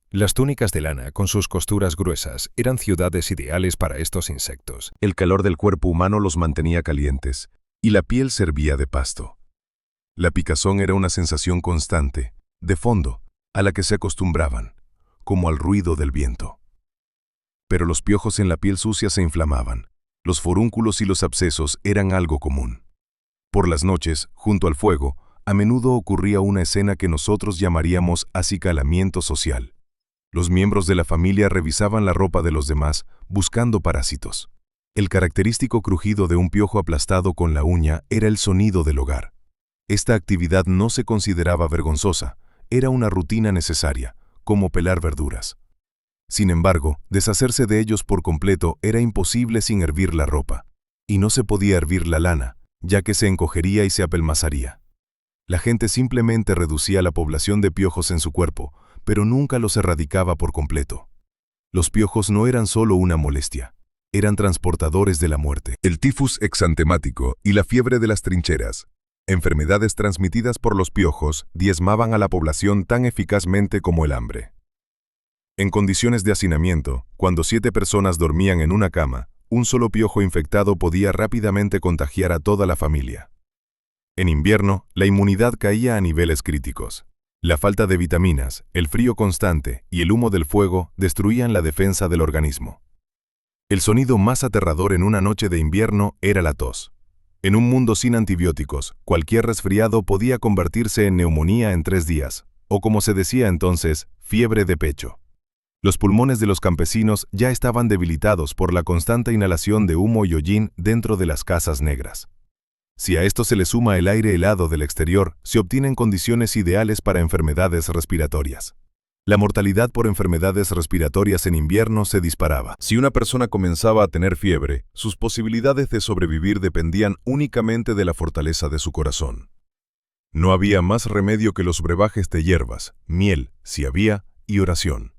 Las túnicas de lana, con sus costuras gruesas, eran ciudades ideales para estos insectos. El calor del cuerpo humano los mantenía calientes, y la piel servía de pasto. La picazón era una sensación constante, de fondo, a la que se acostumbraban, como al ruido del viento. Pero los piojos en la piel sucia se inflamaban. Los forúnculos y los abscesos eran algo común. Por las noches, junto al fuego, a menudo ocurría una escena que nosotros llamaríamos acicalamiento social. Los miembros de la familia revisaban la ropa de los demás, buscando parásitos. El característico crujido de un piojo aplastado con la uña era el sonido del hogar. Esta actividad no se consideraba vergonzosa, era una rutina necesaria, como pelar verduras. Sin embargo, deshacerse de ellos por completo era imposible sin hervir la ropa, y no se podía hervir la lana, ya que se encogería y se apelmazaría. La gente simplemente reducía la población de piojos en su cuerpo, pero nunca los erradicaba por completo. Los piojos no eran solo una molestia, eran transportadores de la muerte. El tifus exantemático y la fiebre de las trincheras, enfermedades transmitidas por los piojos, diezmaban a la población tan eficazmente como el hambre. En condiciones de hacinamiento, cuando 7 personas dormían en una cama, un solo piojo infectado podía rápidamente contagiar a toda la familia. En invierno, la inmunidad caía a niveles críticos. La falta de vitaminas, el frío constante y el humo del fuego destruían la defensa del organismo. El sonido más aterrador en una noche de invierno era la tos. En un mundo sin antibióticos, cualquier resfriado podía convertirse en neumonía en 3 días, o como se decía entonces, fiebre de pecho. Los pulmones de los campesinos ya estaban debilitados por la constante inhalación de humo y hollín dentro de las casas negras. Si a esto se le suma el aire helado del exterior, se obtienen condiciones ideales para enfermedades respiratorias. La mortalidad por enfermedades respiratorias en invierno se disparaba. Si una persona comenzaba a tener fiebre, sus posibilidades de sobrevivir dependían únicamente de la fortaleza de su corazón. No había más remedio que los brebajes de hierbas, miel, si había, y oración.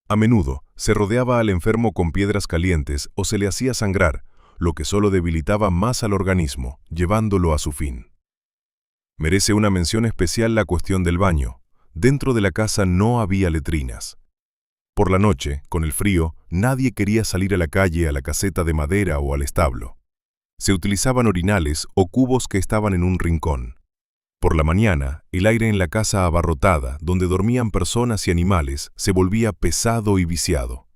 A menudo, se rodeaba al enfermo con piedras calientes o se le hacía sangrar, lo que solo debilitaba más al organismo, llevándolo a su fin. Merece una mención especial la cuestión del baño. Dentro de la casa no había letrinas. Por la noche, con el frío, nadie quería salir a la calle, a la caseta de madera o al establo. Se utilizaban orinales o cubos que estaban en un rincón. Por la mañana, el aire en la casa abarrotada, donde dormían personas y animales, se volvía pesado y viciado.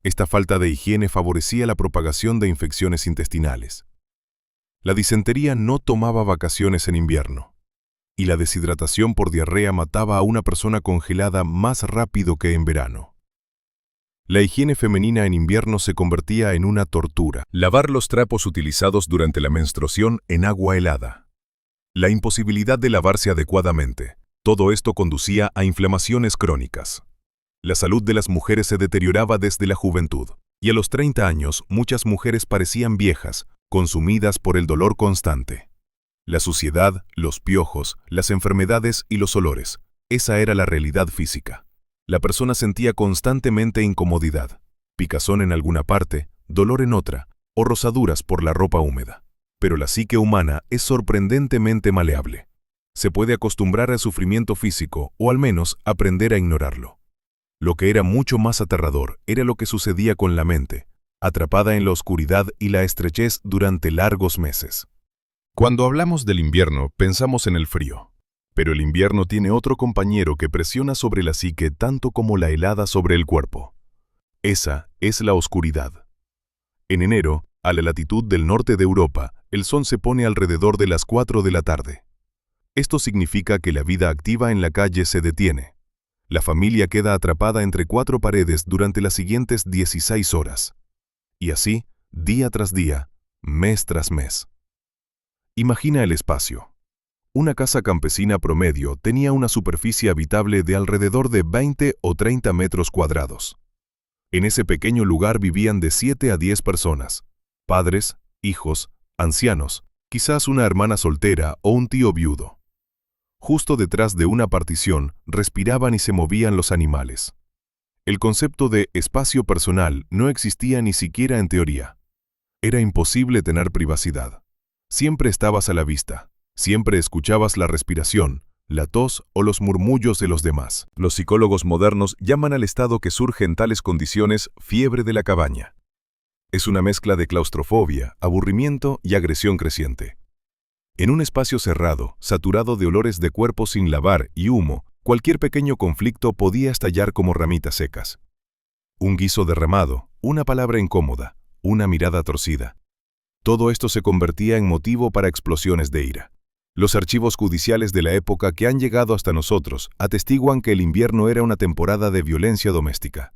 Esta falta de higiene favorecía la propagación de infecciones intestinales. La disentería no tomaba vacaciones en invierno, y la deshidratación por diarrea mataba a una persona congelada más rápido que en verano. La higiene femenina en invierno se convertía en una tortura. Lavar los trapos utilizados durante la menstruación en agua helada. La imposibilidad de lavarse adecuadamente. Todo esto conducía a inflamaciones crónicas. La salud de las mujeres se deterioraba desde la juventud, y a los 30 años muchas mujeres parecían viejas, consumidas por el dolor constante. La suciedad, los piojos, las enfermedades y los olores, esa era la realidad física. La persona sentía constantemente incomodidad, picazón en alguna parte, dolor en otra, o rosaduras por la ropa húmeda. Pero la psique humana es sorprendentemente maleable. Se puede acostumbrar al sufrimiento físico o al menos aprender a ignorarlo. Lo que era mucho más aterrador era lo que sucedía con la mente, atrapada en la oscuridad y la estrechez durante largos meses. Cuando hablamos del invierno, pensamos en el frío. Pero el invierno tiene otro compañero que presiona sobre la psique tanto como la helada sobre el cuerpo. Esa es la oscuridad. En enero, a la latitud del norte de Europa, el sol se pone alrededor de las 4 de la tarde. Esto significa que la vida activa en la calle se detiene. La familia queda atrapada entre 4 paredes durante las siguientes 16 horas. Y así, día tras día, mes tras mes. Imagina el espacio. Una casa campesina promedio tenía una superficie habitable de alrededor de 20 o 30 metros cuadrados. En ese pequeño lugar vivían de 7 a 10 personas, padres, hijos, ancianos, quizás una hermana soltera o un tío viudo. Justo detrás de una partición respiraban y se movían los animales. El concepto de espacio personal no existía ni siquiera en teoría. Era imposible tener privacidad. Siempre estabas a la vista. Siempre escuchabas la respiración, la tos o los murmullos de los demás. Los psicólogos modernos llaman al estado que surge en tales condiciones fiebre de la cabaña. Es una mezcla de claustrofobia, aburrimiento y agresión creciente. En un espacio cerrado, saturado de olores de cuerpo sin lavar y humo, cualquier pequeño conflicto podía estallar como ramitas secas. Un guiso derramado, una palabra incómoda, una mirada torcida. Todo esto se convertía en motivo para explosiones de ira. Los archivos judiciales de la época que han llegado hasta nosotros atestiguan que el invierno era una temporada de violencia doméstica.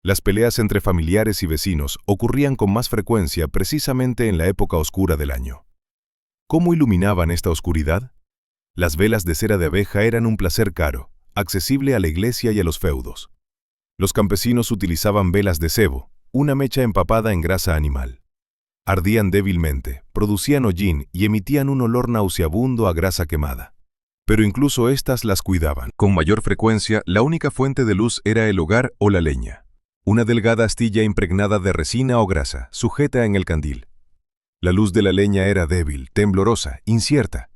Las peleas entre familiares y vecinos ocurrían con más frecuencia precisamente en la época oscura del año. ¿Cómo iluminaban esta oscuridad? Las velas de cera de abeja eran un placer caro, accesible a la iglesia y a los feudos. Los campesinos utilizaban velas de sebo, una mecha empapada en grasa animal. Ardían débilmente, producían hollín y emitían un olor nauseabundo a grasa quemada. Pero incluso éstas las cuidaban. Con mayor frecuencia, la única fuente de luz era el hogar o la leña. Una delgada astilla impregnada de resina o grasa, sujeta en el candil. La luz de la leña era débil, temblorosa, incierta.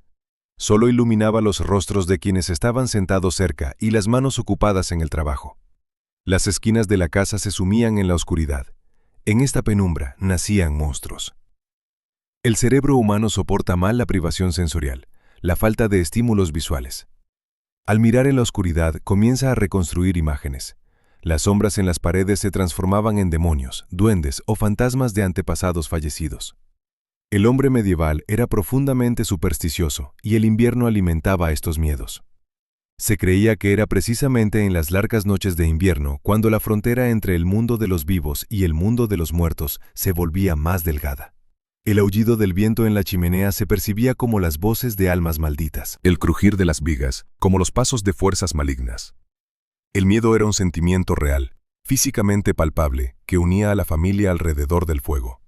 Solo iluminaba los rostros de quienes estaban sentados cerca y las manos ocupadas en el trabajo. Las esquinas de la casa se sumían en la oscuridad. En esta penumbra nacían monstruos. El cerebro humano soporta mal la privación sensorial, la falta de estímulos visuales. Al mirar en la oscuridad, comienza a reconstruir imágenes. Las sombras en las paredes se transformaban en demonios, duendes o fantasmas de antepasados fallecidos. El hombre medieval era profundamente supersticioso y el invierno alimentaba estos miedos. Se creía que era precisamente en las largas noches de invierno cuando la frontera entre el mundo de los vivos y el mundo de los muertos se volvía más delgada. El aullido del viento en la chimenea se percibía como las voces de almas malditas. El crujir de las vigas, como los pasos de fuerzas malignas. El miedo era un sentimiento real, físicamente palpable, que unía a la familia alrededor del fuego.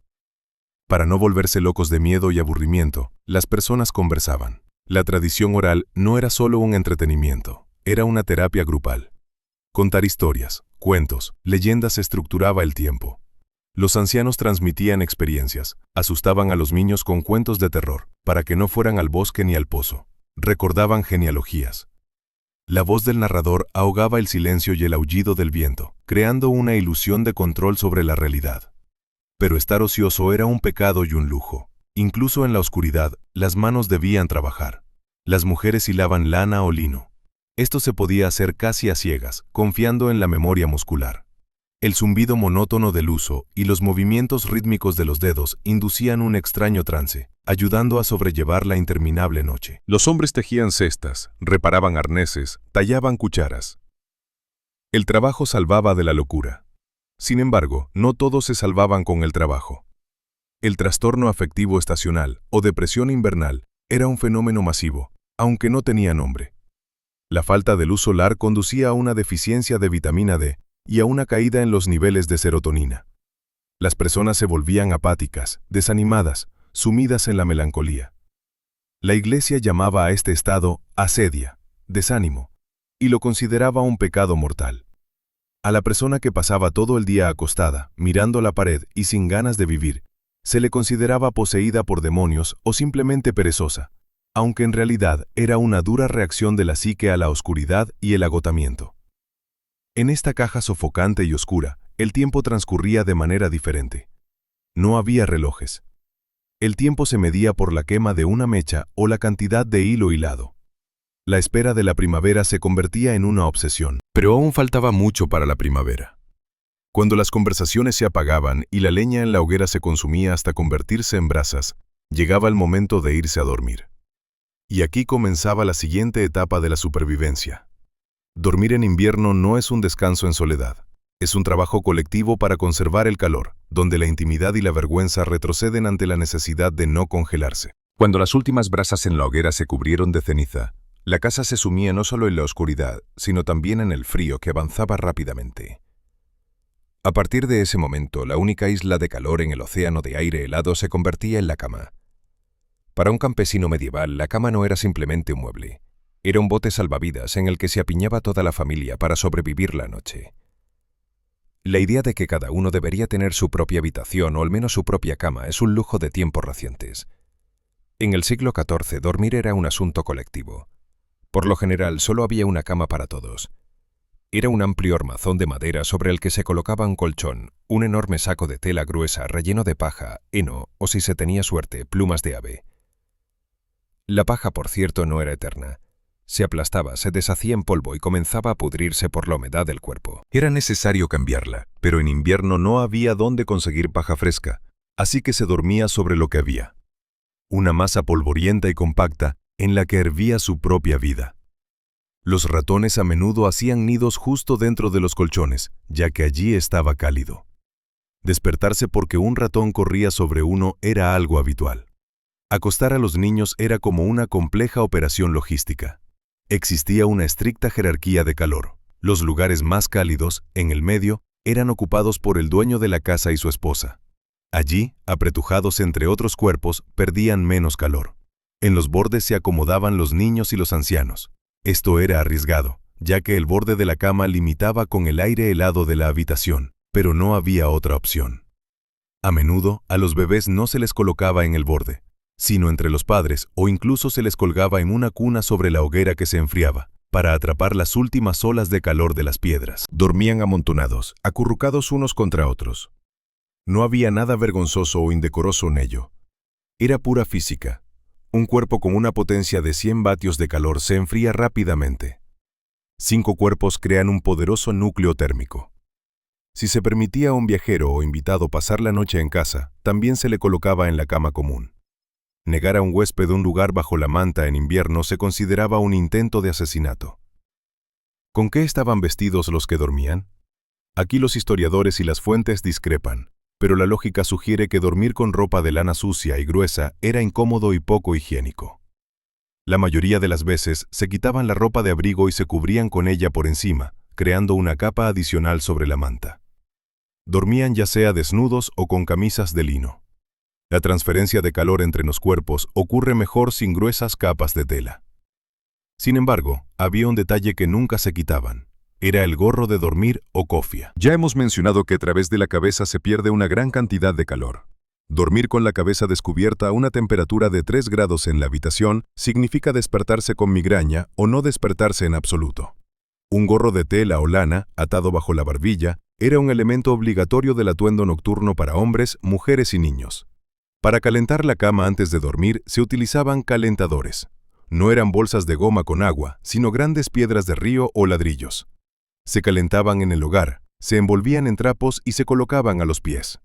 Para no volverse locos de miedo y aburrimiento, las personas conversaban. La tradición oral no era solo un entretenimiento, era una terapia grupal. Contar historias, cuentos, leyendas estructuraba el tiempo. Los ancianos transmitían experiencias, asustaban a los niños con cuentos de terror, para que no fueran al bosque ni al pozo. Recordaban genealogías. La voz del narrador ahogaba el silencio y el aullido del viento, creando una ilusión de control sobre la realidad. Pero estar ocioso era un pecado y un lujo. Incluso en la oscuridad, las manos debían trabajar. Las mujeres hilaban lana o lino. Esto se podía hacer casi a ciegas, confiando en la memoria muscular. El zumbido monótono del huso y los movimientos rítmicos de los dedos inducían un extraño trance, ayudando a sobrellevar la interminable noche. Los hombres tejían cestas, reparaban arneses, tallaban cucharas. El trabajo salvaba de la locura. Sin embargo, no todos se salvaban con el trabajo. El trastorno afectivo estacional o depresión invernal era un fenómeno masivo, aunque no tenía nombre. La falta de luz solar conducía a una deficiencia de vitamina D y a una caída en los niveles de serotonina. Las personas se volvían apáticas, desanimadas, sumidas en la melancolía. La Iglesia llamaba a este estado asedia, desánimo, y lo consideraba un pecado mortal. A la persona que pasaba todo el día acostada, mirando la pared y sin ganas de vivir, se le consideraba poseída por demonios o simplemente perezosa, aunque en realidad era una dura reacción de la psique a la oscuridad y el agotamiento. En esta caja sofocante y oscura, el tiempo transcurría de manera diferente. No había relojes. El tiempo se medía por la quema de una mecha o la cantidad de hilo hilado. La espera de la primavera se convertía en una obsesión. Pero aún faltaba mucho para la primavera. Cuando las conversaciones se apagaban y la leña en la hoguera se consumía hasta convertirse en brasas, llegaba el momento de irse a dormir. Y aquí comenzaba la siguiente etapa de la supervivencia. Dormir en invierno no es un descanso en soledad. Es un trabajo colectivo para conservar el calor, donde la intimidad y la vergüenza retroceden ante la necesidad de no congelarse. Cuando las últimas brasas en la hoguera se cubrieron de ceniza, la casa se sumía no solo en la oscuridad, sino también en el frío que avanzaba rápidamente. A partir de ese momento, la única isla de calor en el océano de aire helado se convertía en la cama. Para un campesino medieval, la cama no era simplemente un mueble. Era un bote salvavidas en el que se apiñaba toda la familia para sobrevivir la noche. La idea de que cada uno debería tener su propia habitación o al menos su propia cama es un lujo de tiempos recientes. En el siglo XIV, dormir era un asunto colectivo. Por lo general, solo había una cama para todos. Era un amplio armazón de madera sobre el que se colocaba un colchón, un enorme saco de tela gruesa relleno de paja, heno o, si se tenía suerte, plumas de ave. La paja, por cierto, no era eterna. Se aplastaba, se deshacía en polvo y comenzaba a pudrirse por la humedad del cuerpo. Era necesario cambiarla, pero en invierno no había dónde conseguir paja fresca, así que se dormía sobre lo que había. Una masa polvorienta y compacta en la que hervía su propia vida. Los ratones a menudo hacían nidos justo dentro de los colchones, ya que allí estaba cálido. Despertarse porque un ratón corría sobre uno era algo habitual. Acostar a los niños era como una compleja operación logística. Existía una estricta jerarquía de calor. Los lugares más cálidos, en el medio, eran ocupados por el dueño de la casa y su esposa. Allí, apretujados entre otros cuerpos, perdían menos calor. En los bordes se acomodaban los niños y los ancianos. Esto era arriesgado, ya que el borde de la cama limitaba con el aire helado de la habitación, pero no había otra opción. A menudo, a los bebés no se les colocaba en el borde, sino entre los padres o incluso se les colgaba en una cuna sobre la hoguera que se enfriaba, para atrapar las últimas olas de calor de las piedras. Dormían amontonados, acurrucados unos contra otros. No había nada vergonzoso o indecoroso en ello. Era pura física. Un cuerpo con una potencia de 100 vatios de calor se enfría rápidamente. 5 cuerpos crean un poderoso núcleo térmico. Si se permitía a un viajero o invitado pasar la noche en casa, también se le colocaba en la cama común. Negar a un huésped un lugar bajo la manta en invierno se consideraba un intento de asesinato. ¿Con qué estaban vestidos los que dormían? Aquí los historiadores y las fuentes discrepan, pero la lógica sugiere que dormir con ropa de lana sucia y gruesa era incómodo y poco higiénico. La mayoría de las veces se quitaban la ropa de abrigo y se cubrían con ella por encima, creando una capa adicional sobre la manta. Dormían ya sea desnudos o con camisas de lino. La transferencia de calor entre los cuerpos ocurre mejor sin gruesas capas de tela. Sin embargo, había un detalle que nunca se quitaban. Era el gorro de dormir o cofia. Ya hemos mencionado que a través de la cabeza se pierde una gran cantidad de calor. Dormir con la cabeza descubierta a una temperatura de 3 grados en la habitación significa despertarse con migraña o no despertarse en absoluto. Un gorro de tela o lana, atado bajo la barbilla, era un elemento obligatorio del atuendo nocturno para hombres, mujeres y niños. Para calentar la cama antes de dormir se utilizaban calentadores. No eran bolsas de goma con agua, sino grandes piedras de río o ladrillos. Se calentaban en el hogar, se envolvían en trapos y se colocaban a los pies.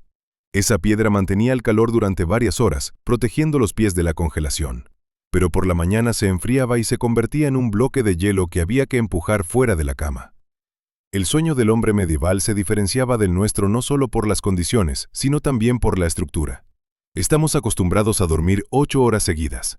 Esa piedra mantenía el calor durante varias horas, protegiendo los pies de la congelación. Pero por la mañana se enfriaba y se convertía en un bloque de hielo que había que empujar fuera de la cama. El sueño del hombre medieval se diferenciaba del nuestro no solo por las condiciones, sino también por la estructura. Estamos acostumbrados a dormir 8 horas seguidas.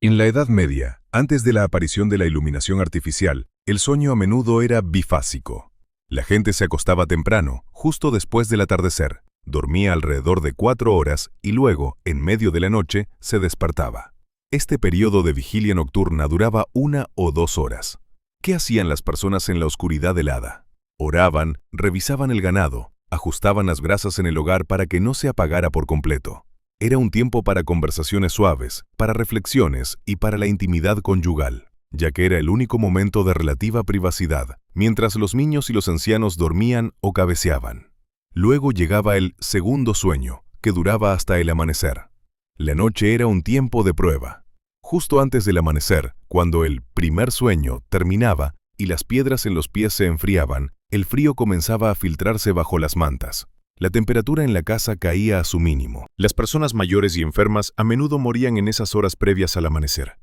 En la Edad Media, antes de la aparición de la iluminación artificial, el sueño a menudo era bifásico. La gente se acostaba temprano, justo después del atardecer, dormía alrededor de 4 horas y luego, en medio de la noche, se despertaba. Este periodo de vigilia nocturna duraba 1 o 2 horas. ¿Qué hacían las personas en la oscuridad helada? Oraban, revisaban el ganado, ajustaban las brasas en el hogar para que no se apagara por completo. Era un tiempo para conversaciones suaves, para reflexiones y para la intimidad conyugal, ya que era el único momento de relativa privacidad, mientras los niños y los ancianos dormían o cabeceaban. Luego llegaba el segundo sueño, que duraba hasta el amanecer. La noche era un tiempo de prueba. Justo antes del amanecer, cuando el primer sueño terminaba y las piedras en los pies se enfriaban, El frío comenzaba a filtrarse bajo las mantas. La temperatura en la casa caía a su mínimo. Las personas mayores y enfermas a menudo morían en esas horas previas al amanecer.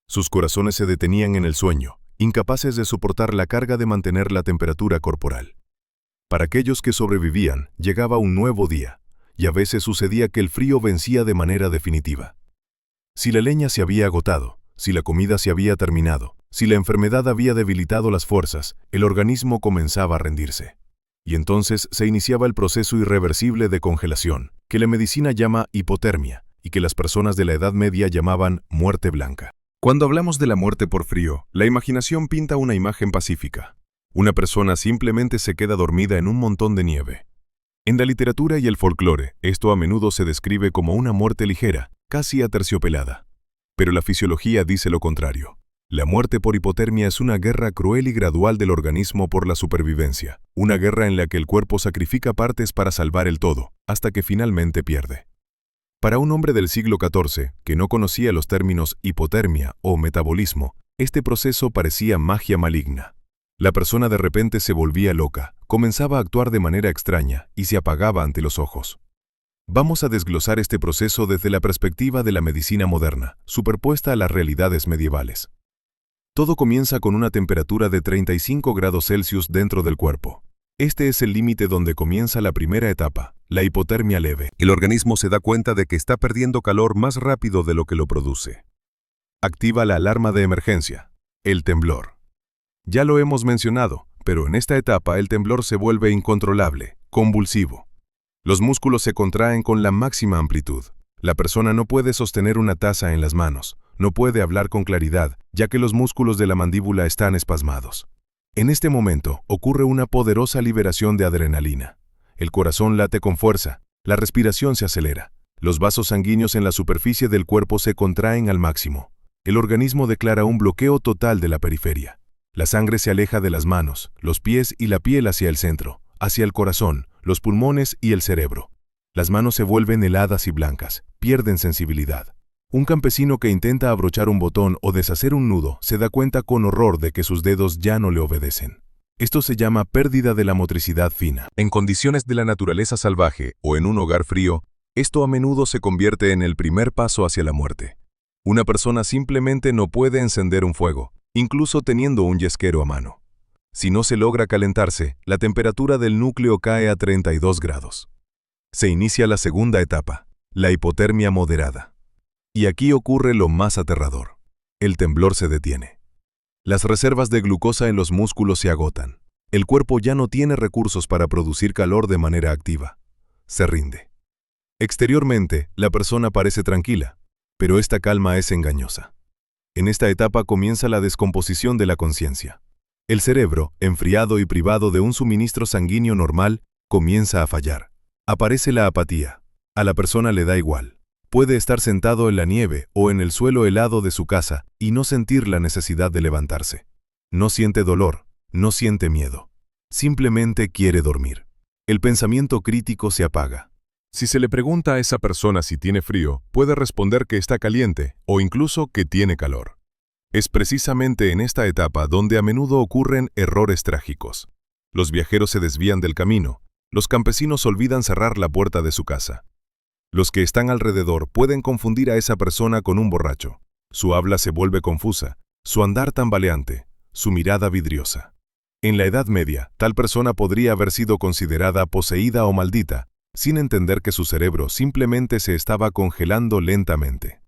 Sus corazones se detenían en el sueño, incapaces de soportar la carga de mantener la temperatura corporal. Para aquellos que sobrevivían, llegaba un nuevo día, y a veces sucedía que el frío vencía de manera definitiva. Si la leña se había agotado, si la comida se había terminado, si la enfermedad había debilitado las fuerzas, el organismo comenzaba a rendirse. Y entonces se iniciaba el proceso irreversible de congelación, que la medicina llama hipotermia, y que las personas de la Edad Media llamaban muerte blanca. Cuando hablamos de la muerte por frío, la imaginación pinta una imagen pacífica. Una persona simplemente se queda dormida en un montón de nieve. En la literatura y el folclore, esto a menudo se describe como una muerte ligera, casi aterciopelada. Pero la fisiología dice lo contrario. La muerte por hipotermia es una guerra cruel y gradual del organismo por la supervivencia, una guerra en la que el cuerpo sacrifica partes para salvar el todo, hasta que finalmente pierde. Para un hombre del siglo XIV, que no conocía los términos hipotermia o metabolismo, este proceso parecía magia maligna. La persona de repente se volvía loca, comenzaba a actuar de manera extraña y se apagaba ante los ojos. Vamos a desglosar este proceso desde la perspectiva de la medicina moderna, superpuesta a las realidades medievales. Todo comienza con una temperatura de 35 grados Celsius dentro del cuerpo. Este es el límite donde comienza la primera etapa, la hipotermia leve. El organismo se da cuenta de que está perdiendo calor más rápido de lo que lo produce. Activa la alarma de emergencia, el temblor. Ya lo hemos mencionado, pero en esta etapa el temblor se vuelve incontrolable, convulsivo. Los músculos se contraen con la máxima amplitud. La persona no puede sostener una taza en las manos, no puede hablar con claridad, ya que los músculos de la mandíbula están espasmados. En este momento ocurre una poderosa liberación de adrenalina. El corazón late con fuerza, la respiración se acelera, los vasos sanguíneos en la superficie del cuerpo se contraen al máximo. El organismo declara un bloqueo total de la periferia. La sangre se aleja de las manos, los pies y la piel hacia el centro, hacia el corazón, los pulmones y el cerebro. Las manos se vuelven heladas y blancas, pierden sensibilidad. Un campesino que intenta abrochar un botón o deshacer un nudo se da cuenta con horror de que sus dedos ya no le obedecen. Esto se llama pérdida de la motricidad fina. En condiciones de la naturaleza salvaje o en un hogar frío, esto a menudo se convierte en el primer paso hacia la muerte. Una persona simplemente no puede encender un fuego, incluso teniendo un yesquero a mano. Si no se logra calentarse, la temperatura del núcleo cae a 32 grados. Se inicia la segunda etapa, la hipotermia moderada. Y aquí ocurre lo más aterrador. El temblor se detiene. Las reservas de glucosa en los músculos se agotan. El cuerpo ya no tiene recursos para producir calor de manera activa. Se rinde. Exteriormente, la persona parece tranquila, pero esta calma es engañosa. En esta etapa comienza la descomposición de la conciencia. El cerebro, enfriado y privado de un suministro sanguíneo normal, comienza a fallar. Aparece la apatía. A la persona le da igual. Puede estar sentado en la nieve o en el suelo helado de su casa y no sentir la necesidad de levantarse. No siente dolor, no siente miedo. Simplemente quiere dormir. El pensamiento crítico se apaga. Si se le pregunta a esa persona si tiene frío, puede responder que está caliente o incluso que tiene calor. Es precisamente en esta etapa donde a menudo ocurren errores trágicos. Los viajeros se desvían del camino. Los campesinos olvidan cerrar la puerta de su casa. Los que están alrededor pueden confundir a esa persona con un borracho. Su habla se vuelve confusa, su andar tambaleante, su mirada vidriosa. En la Edad Media, tal persona podría haber sido considerada poseída o maldita, sin entender que su cerebro simplemente se estaba congelando lentamente.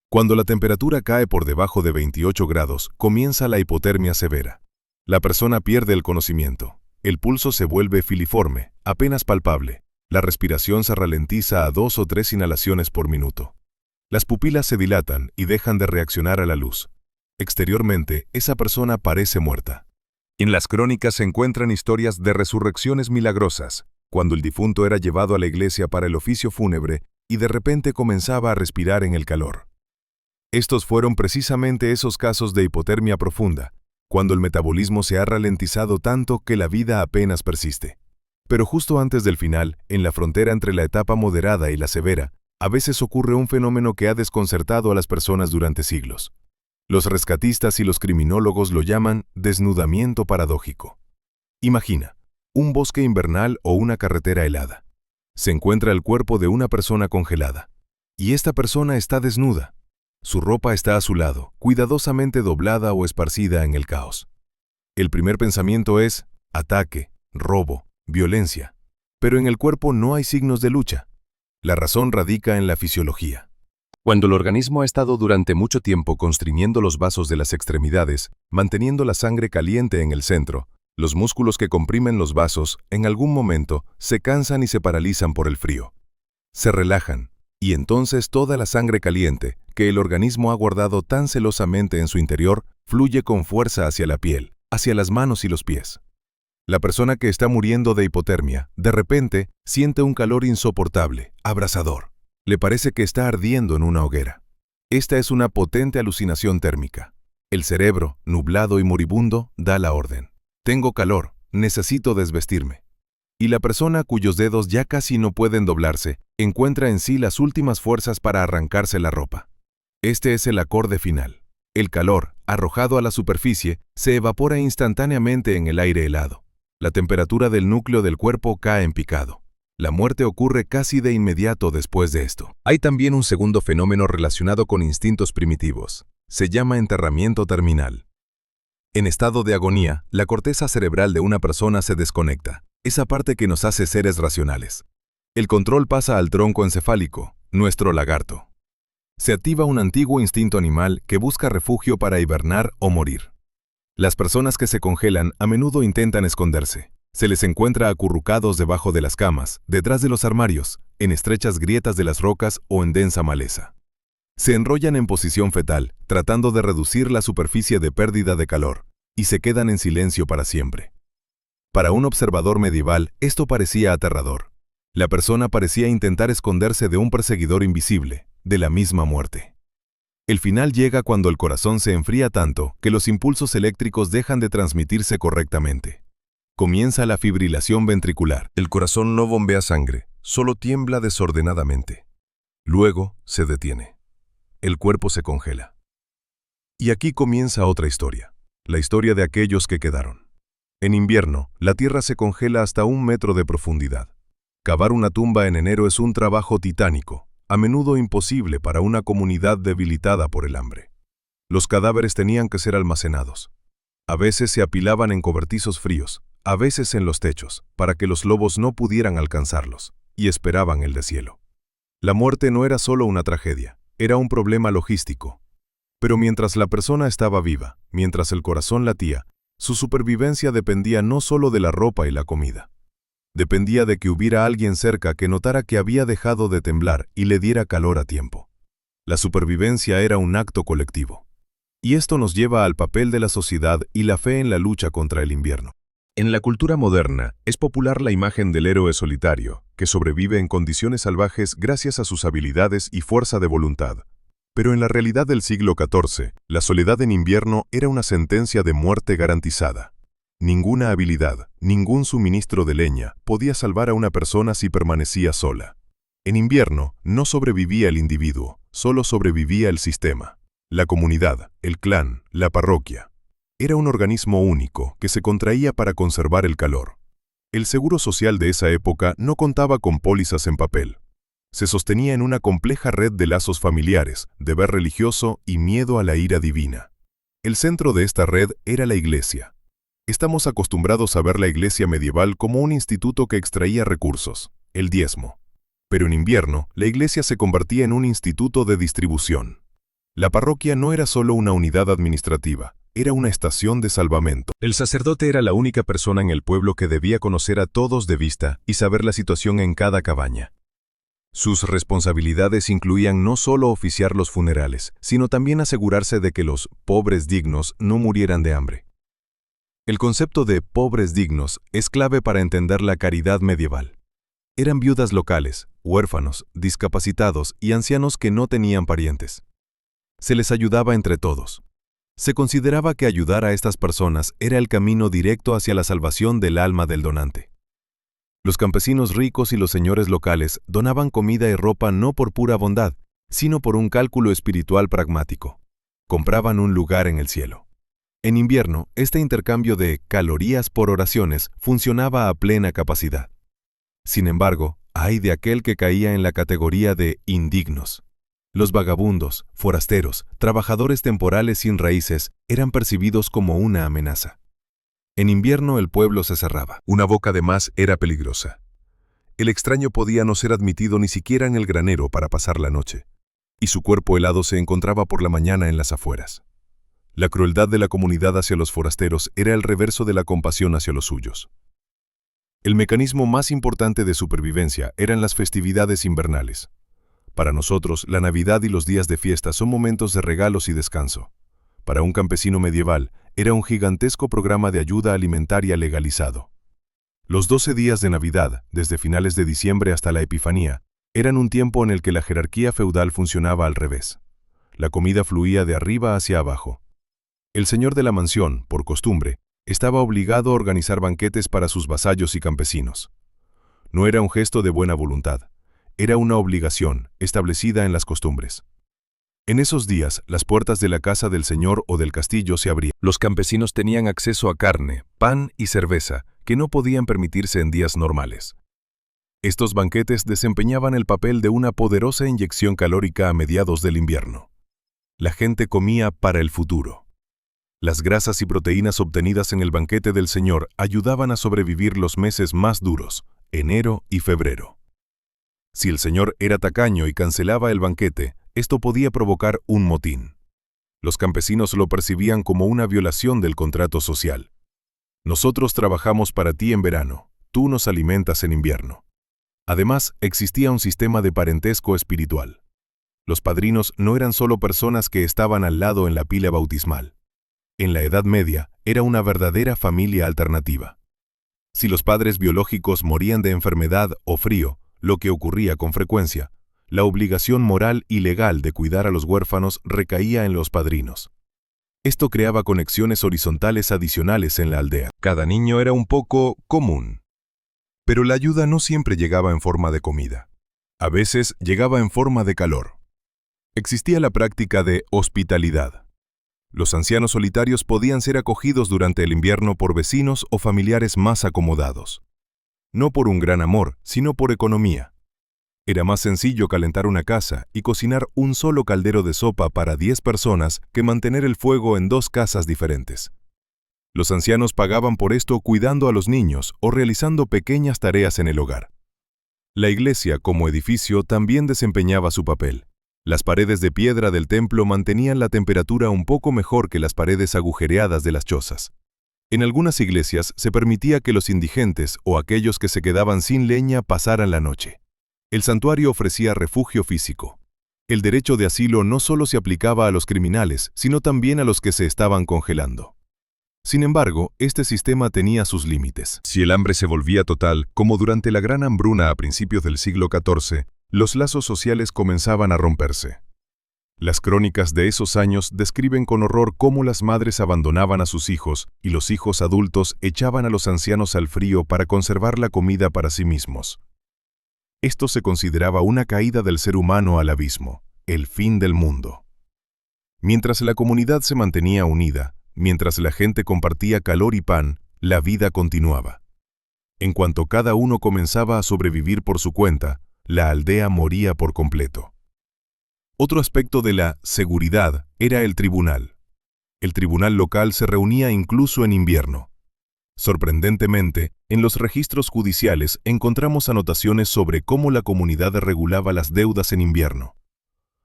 Cuando la temperatura cae por debajo de 28 grados, comienza la hipotermia severa. La persona pierde el conocimiento. El pulso se vuelve filiforme, apenas palpable. La respiración se ralentiza a 2 o 3 inhalaciones por minuto. Las pupilas se dilatan y dejan de reaccionar a la luz. Exteriormente, esa persona parece muerta. En las crónicas se encuentran historias de resurrecciones milagrosas, cuando el difunto era llevado a la iglesia para el oficio fúnebre y de repente comenzaba a respirar en el calor. Estos fueron precisamente esos casos de hipotermia profunda, cuando el metabolismo se ha ralentizado tanto que la vida apenas persiste. Pero justo antes del final, en la frontera entre la etapa moderada y la severa, a veces ocurre un fenómeno que ha desconcertado a las personas durante siglos. Los rescatistas y los criminólogos lo llaman desnudamiento paradójico. Imagina, un bosque invernal o una carretera helada. Se encuentra el cuerpo de una persona congelada. Y esta persona está desnuda. Su ropa está a su lado, cuidadosamente doblada o esparcida en el caos. El primer pensamiento es ataque, robo, violencia. Pero en el cuerpo no hay signos de lucha. La razón radica en la fisiología. Cuando el organismo ha estado durante mucho tiempo constriñendo los vasos de las extremidades, manteniendo la sangre caliente en el centro, los músculos que comprimen los vasos, en algún momento, se cansan y se paralizan por el frío. Se relajan, y entonces toda la sangre caliente, que el organismo ha guardado tan celosamente en su interior, fluye con fuerza hacia la piel, hacia las manos y los pies. La persona que está muriendo de hipotermia, de repente, siente un calor insoportable, abrasador. Le parece que está ardiendo en una hoguera. Esta es una potente alucinación térmica. El cerebro, nublado y moribundo, da la orden. Tengo calor, necesito desvestirme. Y la persona cuyos dedos ya casi no pueden doblarse, encuentra en sí las últimas fuerzas para arrancarse la ropa. Este es el acorde final. El calor, arrojado a la superficie, se evapora instantáneamente en el aire helado. La temperatura del núcleo del cuerpo cae en picado. La muerte ocurre casi de inmediato después de esto. Hay también un segundo fenómeno relacionado con instintos primitivos. Se llama enterramiento terminal. En estado de agonía, la corteza cerebral de una persona se desconecta, esa parte que nos hace seres racionales. El control pasa al tronco encefálico, nuestro lagarto. Se activa un antiguo instinto animal que busca refugio para hibernar o morir. Las personas que se congelan a menudo intentan esconderse. Se les encuentra acurrucados debajo de las camas, detrás de los armarios, en estrechas grietas de las rocas o en densa maleza. Se enrollan en posición fetal, tratando de reducir la superficie de pérdida de calor, y se quedan en silencio para siempre. Para un observador medieval, esto parecía aterrador. La persona parecía intentar esconderse de un perseguidor invisible, de la misma muerte. El final llega cuando el corazón se enfría tanto que los impulsos eléctricos dejan de transmitirse correctamente. Comienza la fibrilación ventricular. El corazón no bombea sangre, solo tiembla desordenadamente. Luego se detiene. El cuerpo se congela. Y aquí comienza otra historia, la historia de aquellos que quedaron. En invierno, la tierra se congela hasta 1 metro de profundidad. Cavar una tumba en enero es un trabajo titánico, a menudo imposible para una comunidad debilitada por el hambre. Los cadáveres tenían que ser almacenados. A veces se apilaban en cobertizos fríos, a veces en los techos, para que los lobos no pudieran alcanzarlos, y esperaban el deshielo. La muerte no era solo una tragedia, era un problema logístico. Pero mientras la persona estaba viva, mientras el corazón latía, su supervivencia dependía no solo de la ropa y la comida. Dependía de que hubiera alguien cerca que notara que había dejado de temblar y le diera calor a tiempo. La supervivencia era un acto colectivo. Y esto nos lleva al papel de la sociedad y la fe en la lucha contra el invierno. En la cultura moderna, es popular la imagen del héroe solitario, que sobrevive en condiciones salvajes gracias a sus habilidades y fuerza de voluntad. Pero en la realidad del siglo XIV, la soledad en invierno era una sentencia de muerte garantizada. Ninguna habilidad, ningún suministro de leña podía salvar a una persona si permanecía sola. En invierno, no sobrevivía el individuo, solo sobrevivía el sistema. La comunidad, el clan, la parroquia. Era un organismo único que se contraía para conservar el calor. El seguro social de esa época no contaba con pólizas en papel. Se sostenía en una compleja red de lazos familiares, deber religioso y miedo a la ira divina. El centro de esta red era la iglesia. Estamos acostumbrados a ver la iglesia medieval como un instituto que extraía recursos, el diezmo. Pero en invierno, la iglesia se convertía en un instituto de distribución. La parroquia no era solo una unidad administrativa, era una estación de salvamento. El sacerdote era la única persona en el pueblo que debía conocer a todos de vista y saber la situación en cada cabaña. Sus responsabilidades incluían no solo oficiar los funerales, sino también asegurarse de que los pobres dignos no murieran de hambre. El concepto de pobres dignos es clave para entender la caridad medieval. Eran viudas locales, huérfanos, discapacitados y ancianos que no tenían parientes. Se les ayudaba entre todos. Se consideraba que ayudar a estas personas era el camino directo hacia la salvación del alma del donante. Los campesinos ricos y los señores locales donaban comida y ropa no por pura bondad, sino por un cálculo espiritual pragmático. Compraban un lugar en el cielo. En invierno, este intercambio de calorías por oraciones funcionaba a plena capacidad. Sin embargo, ay de aquel que caía en la categoría de indignos. Los vagabundos, forasteros, trabajadores temporales sin raíces eran percibidos como una amenaza. En invierno el pueblo se cerraba. Una boca de más era peligrosa. El extraño podía no ser admitido ni siquiera en el granero para pasar la noche, y su cuerpo helado se encontraba por la mañana en las afueras. La crueldad de la comunidad hacia los forasteros era el reverso de la compasión hacia los suyos. El mecanismo más importante de supervivencia eran las festividades invernales. Para nosotros, la Navidad y los días de fiesta son momentos de regalos y descanso. Para un campesino medieval, era un gigantesco programa de ayuda alimentaria legalizado. Los 12 días de Navidad, desde finales de diciembre hasta la Epifanía, eran un tiempo en el que la jerarquía feudal funcionaba al revés. La comida fluía de arriba hacia abajo. El señor de la mansión, por costumbre, estaba obligado a organizar banquetes para sus vasallos y campesinos. No era un gesto de buena voluntad, era una obligación establecida en las costumbres. En esos días, las puertas de la casa del señor o del castillo se abrían. Los campesinos tenían acceso a carne, pan y cerveza, que no podían permitirse en días normales. Estos banquetes desempeñaban el papel de una poderosa inyección calórica a mediados del invierno. La gente comía para el futuro. Las grasas y proteínas obtenidas en el banquete del señor ayudaban a sobrevivir los meses más duros, enero y febrero. Si el señor era tacaño y cancelaba el banquete, esto podía provocar un motín. Los campesinos lo percibían como una violación del contrato social. Nosotros trabajamos para ti en verano, tú nos alimentas en invierno. Además, existía un sistema de parentesco espiritual. Los padrinos no eran solo personas que estaban al lado en la pila bautismal. En la Edad Media, era una verdadera familia alternativa. Si los padres biológicos morían de enfermedad o frío, lo que ocurría con frecuencia, la obligación moral y legal de cuidar a los huérfanos recaía en los padrinos. Esto creaba conexiones horizontales adicionales en la aldea. Cada niño era un poco común. Pero la ayuda no siempre llegaba en forma de comida. A veces llegaba en forma de calor. Existía la práctica de hospitalidad. Los ancianos solitarios podían ser acogidos durante el invierno por vecinos o familiares más acomodados. No por un gran amor, sino por economía. Era más sencillo calentar una casa y cocinar un solo caldero de sopa para 10 personas que mantener el fuego en 2 casas diferentes. Los ancianos pagaban por esto cuidando a los niños o realizando pequeñas tareas en el hogar. La iglesia, como edificio, también desempeñaba su papel. Las paredes de piedra del templo mantenían la temperatura un poco mejor que las paredes agujereadas de las chozas. En algunas iglesias se permitía que los indigentes o aquellos que se quedaban sin leña pasaran la noche. El santuario ofrecía refugio físico. El derecho de asilo no solo se aplicaba a los criminales, sino también a los que se estaban congelando. Sin embargo, este sistema tenía sus límites. Si el hambre se volvía total, como durante la gran hambruna a principios del siglo XIV, los lazos sociales comenzaban a romperse. Las crónicas de esos años describen con horror cómo las madres abandonaban a sus hijos y los hijos adultos echaban a los ancianos al frío para conservar la comida para sí mismos. Esto se consideraba una caída del ser humano al abismo, el fin del mundo. Mientras la comunidad se mantenía unida, mientras la gente compartía calor y pan, la vida continuaba. En cuanto cada uno comenzaba a sobrevivir por su cuenta, la aldea moría por completo. Otro aspecto de la seguridad era el tribunal. El tribunal local se reunía incluso en invierno. Sorprendentemente, en los registros judiciales encontramos anotaciones sobre cómo la comunidad regulaba las deudas en invierno.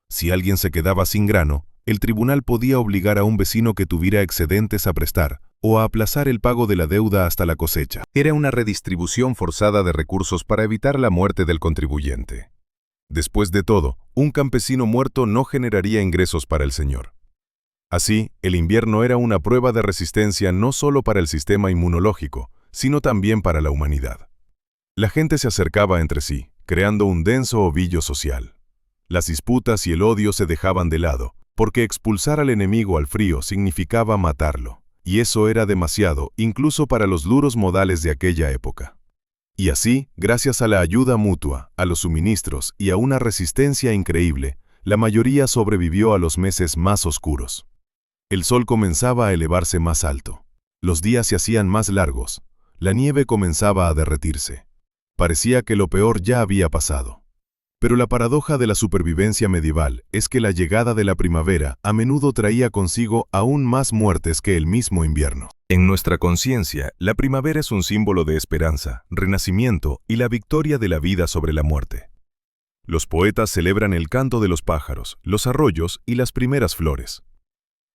Si alguien se quedaba sin grano, el tribunal podía obligar a un vecino que tuviera excedentes a prestar o a aplazar el pago de la deuda hasta la cosecha. Era una redistribución forzada de recursos para evitar la muerte del contribuyente. Después de todo, un campesino muerto no generaría ingresos para el señor. Así, el invierno era una prueba de resistencia no solo para el sistema inmunológico, sino también para la humanidad. La gente se acercaba entre sí, creando un denso ovillo social. Las disputas y el odio se dejaban de lado, porque expulsar al enemigo al frío significaba matarlo. Y eso era demasiado, incluso para los duros modales de aquella época. Y así, gracias a la ayuda mutua, a los suministros y a una resistencia increíble, la mayoría sobrevivió a los meses más oscuros. El sol comenzaba a elevarse más alto. Los días se hacían más largos. La nieve comenzaba a derretirse. Parecía que lo peor ya había pasado. Pero la paradoja de la supervivencia medieval es que la llegada de la primavera a menudo traía consigo aún más muertes que el mismo invierno. En nuestra conciencia, la primavera es un símbolo de esperanza, renacimiento y la victoria de la vida sobre la muerte. Los poetas celebran el canto de los pájaros, los arroyos y las primeras flores.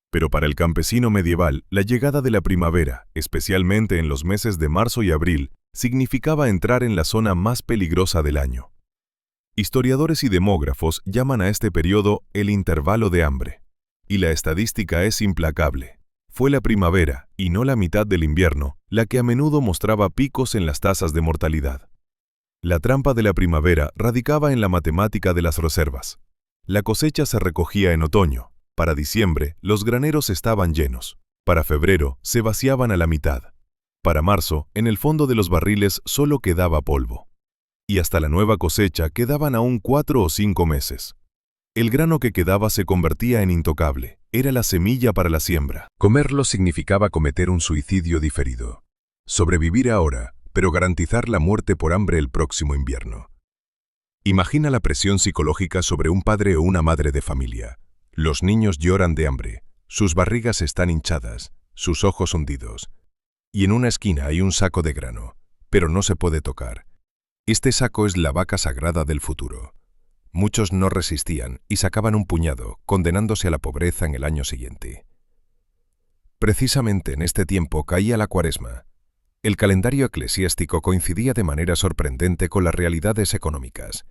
Pero para el campesino medieval, la llegada de la primavera, especialmente en los meses de marzo y abril, significaba entrar en la zona más peligrosa del año. Historiadores y demógrafos llaman a este periodo el intervalo de hambre. Y la estadística es implacable. Fue la primavera, y no la mitad del invierno, la que a menudo mostraba picos en las tasas de mortalidad. La trampa de la primavera radicaba en la matemática de las reservas. La cosecha se recogía en otoño. Para diciembre, los graneros estaban llenos. Para febrero, se vaciaban a la mitad. Para marzo, en el fondo de los barriles solo quedaba polvo. Y hasta la nueva cosecha quedaban aún 4 o 5 meses. El grano que quedaba se convertía en intocable. Era la semilla para la siembra. Comerlo significaba cometer un suicidio diferido. Sobrevivir ahora, pero garantizar la muerte por hambre el próximo invierno. Imagina la presión psicológica sobre un padre o una madre de familia. Los niños lloran de hambre, sus barrigas están hinchadas, sus ojos hundidos. Y en una esquina hay un saco de grano, pero no se puede tocar. Este saco es la vaca sagrada del futuro. Muchos no resistían y sacaban un puñado, condenándose a la pobreza en el año siguiente. Precisamente en este tiempo caía la Cuaresma. El calendario eclesiástico coincidía de manera sorprendente con las realidades económicas.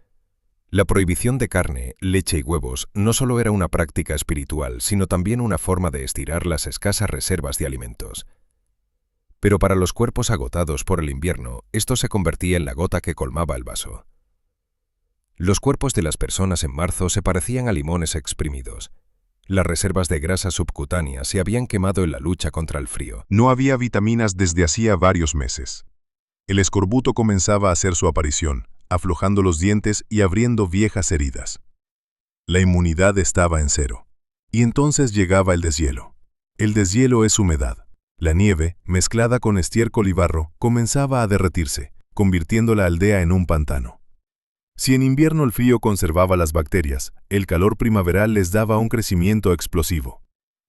La prohibición de carne, leche y huevos no solo era una práctica espiritual, sino también una forma de estirar las escasas reservas de alimentos. Pero para los cuerpos agotados por el invierno, esto se convertía en la gota que colmaba el vaso. Los cuerpos de las personas en marzo se parecían a limones exprimidos. Las reservas de grasa subcutánea se habían quemado en la lucha contra el frío. No había vitaminas desde hacía varios meses. El escorbuto comenzaba a hacer su aparición, aflojando los dientes y abriendo viejas heridas. La inmunidad estaba en cero. Y entonces llegaba el deshielo. El deshielo es humedad. La nieve, mezclada con estiércol y barro, comenzaba a derretirse, convirtiendo la aldea en un pantano. Si en invierno el frío conservaba las bacterias, el calor primaveral les daba un crecimiento explosivo.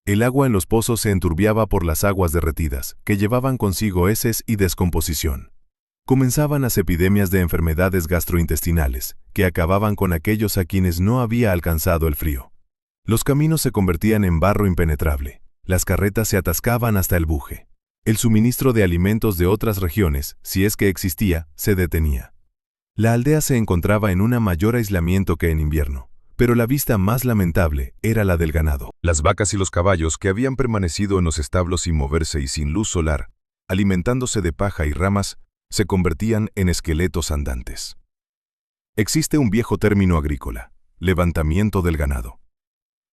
El agua en los pozos se enturbiaba por las aguas derretidas, que llevaban consigo heces y descomposición. Comenzaban las epidemias de enfermedades gastrointestinales, que acababan con aquellos a quienes no había alcanzado el frío. Los caminos se convertían en barro impenetrable. Las carretas se atascaban hasta el buje. El suministro de alimentos de otras regiones, si es que existía, se detenía. La aldea se encontraba en un mayor aislamiento que en invierno, pero la vista más lamentable era la del ganado. Las vacas y los caballos que habían permanecido en los establos sin moverse y sin luz solar, alimentándose de paja y ramas, se convertían en esqueletos andantes. Existe un viejo término agrícola, levantamiento del ganado.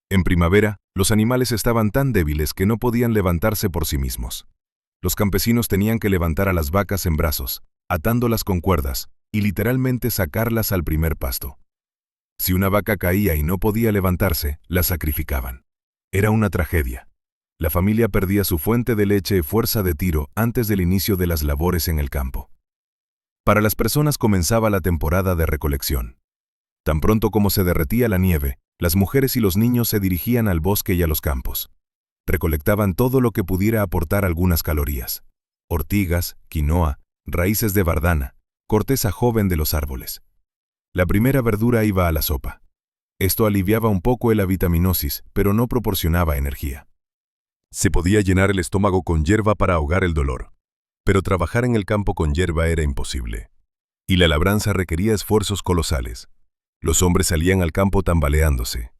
En primavera, los animales estaban tan débiles que no podían levantarse por sí mismos. Los campesinos tenían que levantar a las vacas en brazos, atándolas con cuerdas, y literalmente sacarlas al primer pasto. Si una vaca caía y no podía levantarse, la sacrificaban. Era una tragedia. La familia perdía su fuente de leche y fuerza de tiro antes del inicio de las labores en el campo. Para las personas comenzaba la temporada de recolección. Tan pronto como se derretía la nieve, las mujeres y los niños se dirigían al bosque y a los campos. Recolectaban todo lo que pudiera aportar algunas calorías: ortigas, quinoa, raíces de bardana, corteza joven de los árboles. La primera verdura iba a la sopa. Esto aliviaba un poco la vitaminosis, pero no proporcionaba energía. Se podía llenar el estómago con hierba para ahogar el dolor, pero trabajar en el campo con hierba era imposible. Y la labranza requería esfuerzos colosales. Los hombres salían al campo tambaleándose.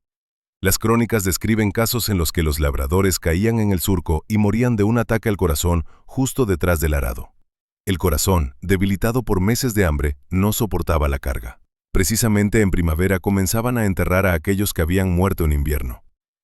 Las crónicas describen casos en los que los labradores caían en el surco y morían de un ataque al corazón justo detrás del arado. El corazón, debilitado por meses de hambre, no soportaba la carga. Precisamente en primavera comenzaban a enterrar a aquellos que habían muerto en invierno.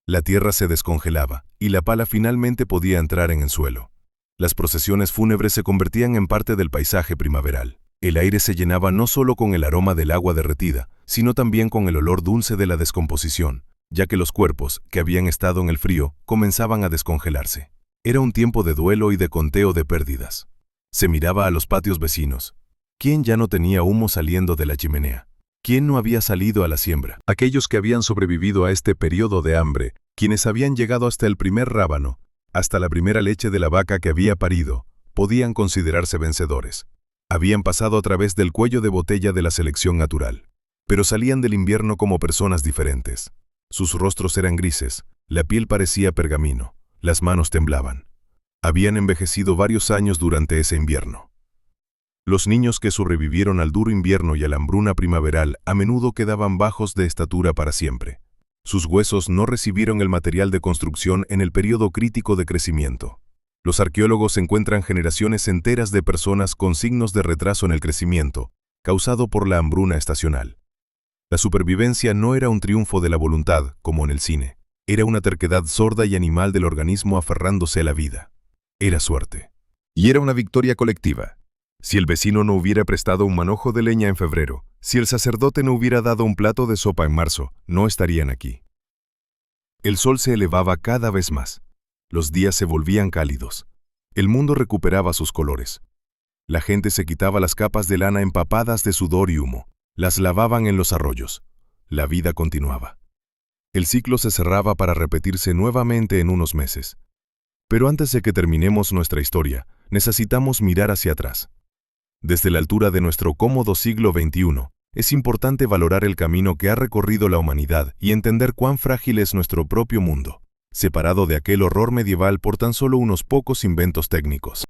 La tierra se descongelaba y la pala finalmente podía entrar en el suelo. Las procesiones fúnebres se convertían en parte del paisaje primaveral. El aire se llenaba no solo con el aroma del agua derretida, sino también con el olor dulce de la descomposición, ya que los cuerpos, que habían estado en el frío, comenzaban a descongelarse. Era un tiempo de duelo y de conteo de pérdidas. Se miraba a los patios vecinos. ¿Quién ya no tenía humo saliendo de la chimenea? ¿Quién no había salido a la siembra? Aquellos que habían sobrevivido a este periodo de hambre, quienes habían llegado hasta el primer rábano, hasta la primera leche de la vaca que había parido, podían considerarse vencedores. Habían pasado a través del cuello de botella de la selección natural, pero salían del invierno como personas diferentes. Sus rostros eran grises, la piel parecía pergamino, las manos temblaban. Habían envejecido varios años durante ese invierno. Los niños que sobrevivieron al duro invierno y a la hambruna primaveral a menudo quedaban bajos de estatura para siempre. Sus huesos no recibieron el material de construcción en el periodo crítico de crecimiento. Los arqueólogos encuentran generaciones enteras de personas con signos de retraso en el crecimiento, causado por la hambruna estacional. La supervivencia no era un triunfo de la voluntad, como en el cine. Era una terquedad sorda y animal del organismo aferrándose a la vida. Era suerte. Y era una victoria colectiva. Si el vecino no hubiera prestado un manojo de leña en febrero, si el sacerdote no hubiera dado un plato de sopa en marzo, no estarían aquí. El sol se elevaba cada vez más. Los días se volvían cálidos. El mundo recuperaba sus colores. La gente se quitaba las capas de lana empapadas de sudor y humo. Las lavaban en los arroyos. La vida continuaba. El ciclo se cerraba para repetirse nuevamente en unos meses. Pero antes de que terminemos nuestra historia, necesitamos mirar hacia atrás. Desde la altura de nuestro cómodo siglo XXI, es importante valorar el camino que ha recorrido la humanidad y entender cuán frágil es nuestro propio mundo, separado de aquel horror medieval por tan solo unos pocos inventos técnicos.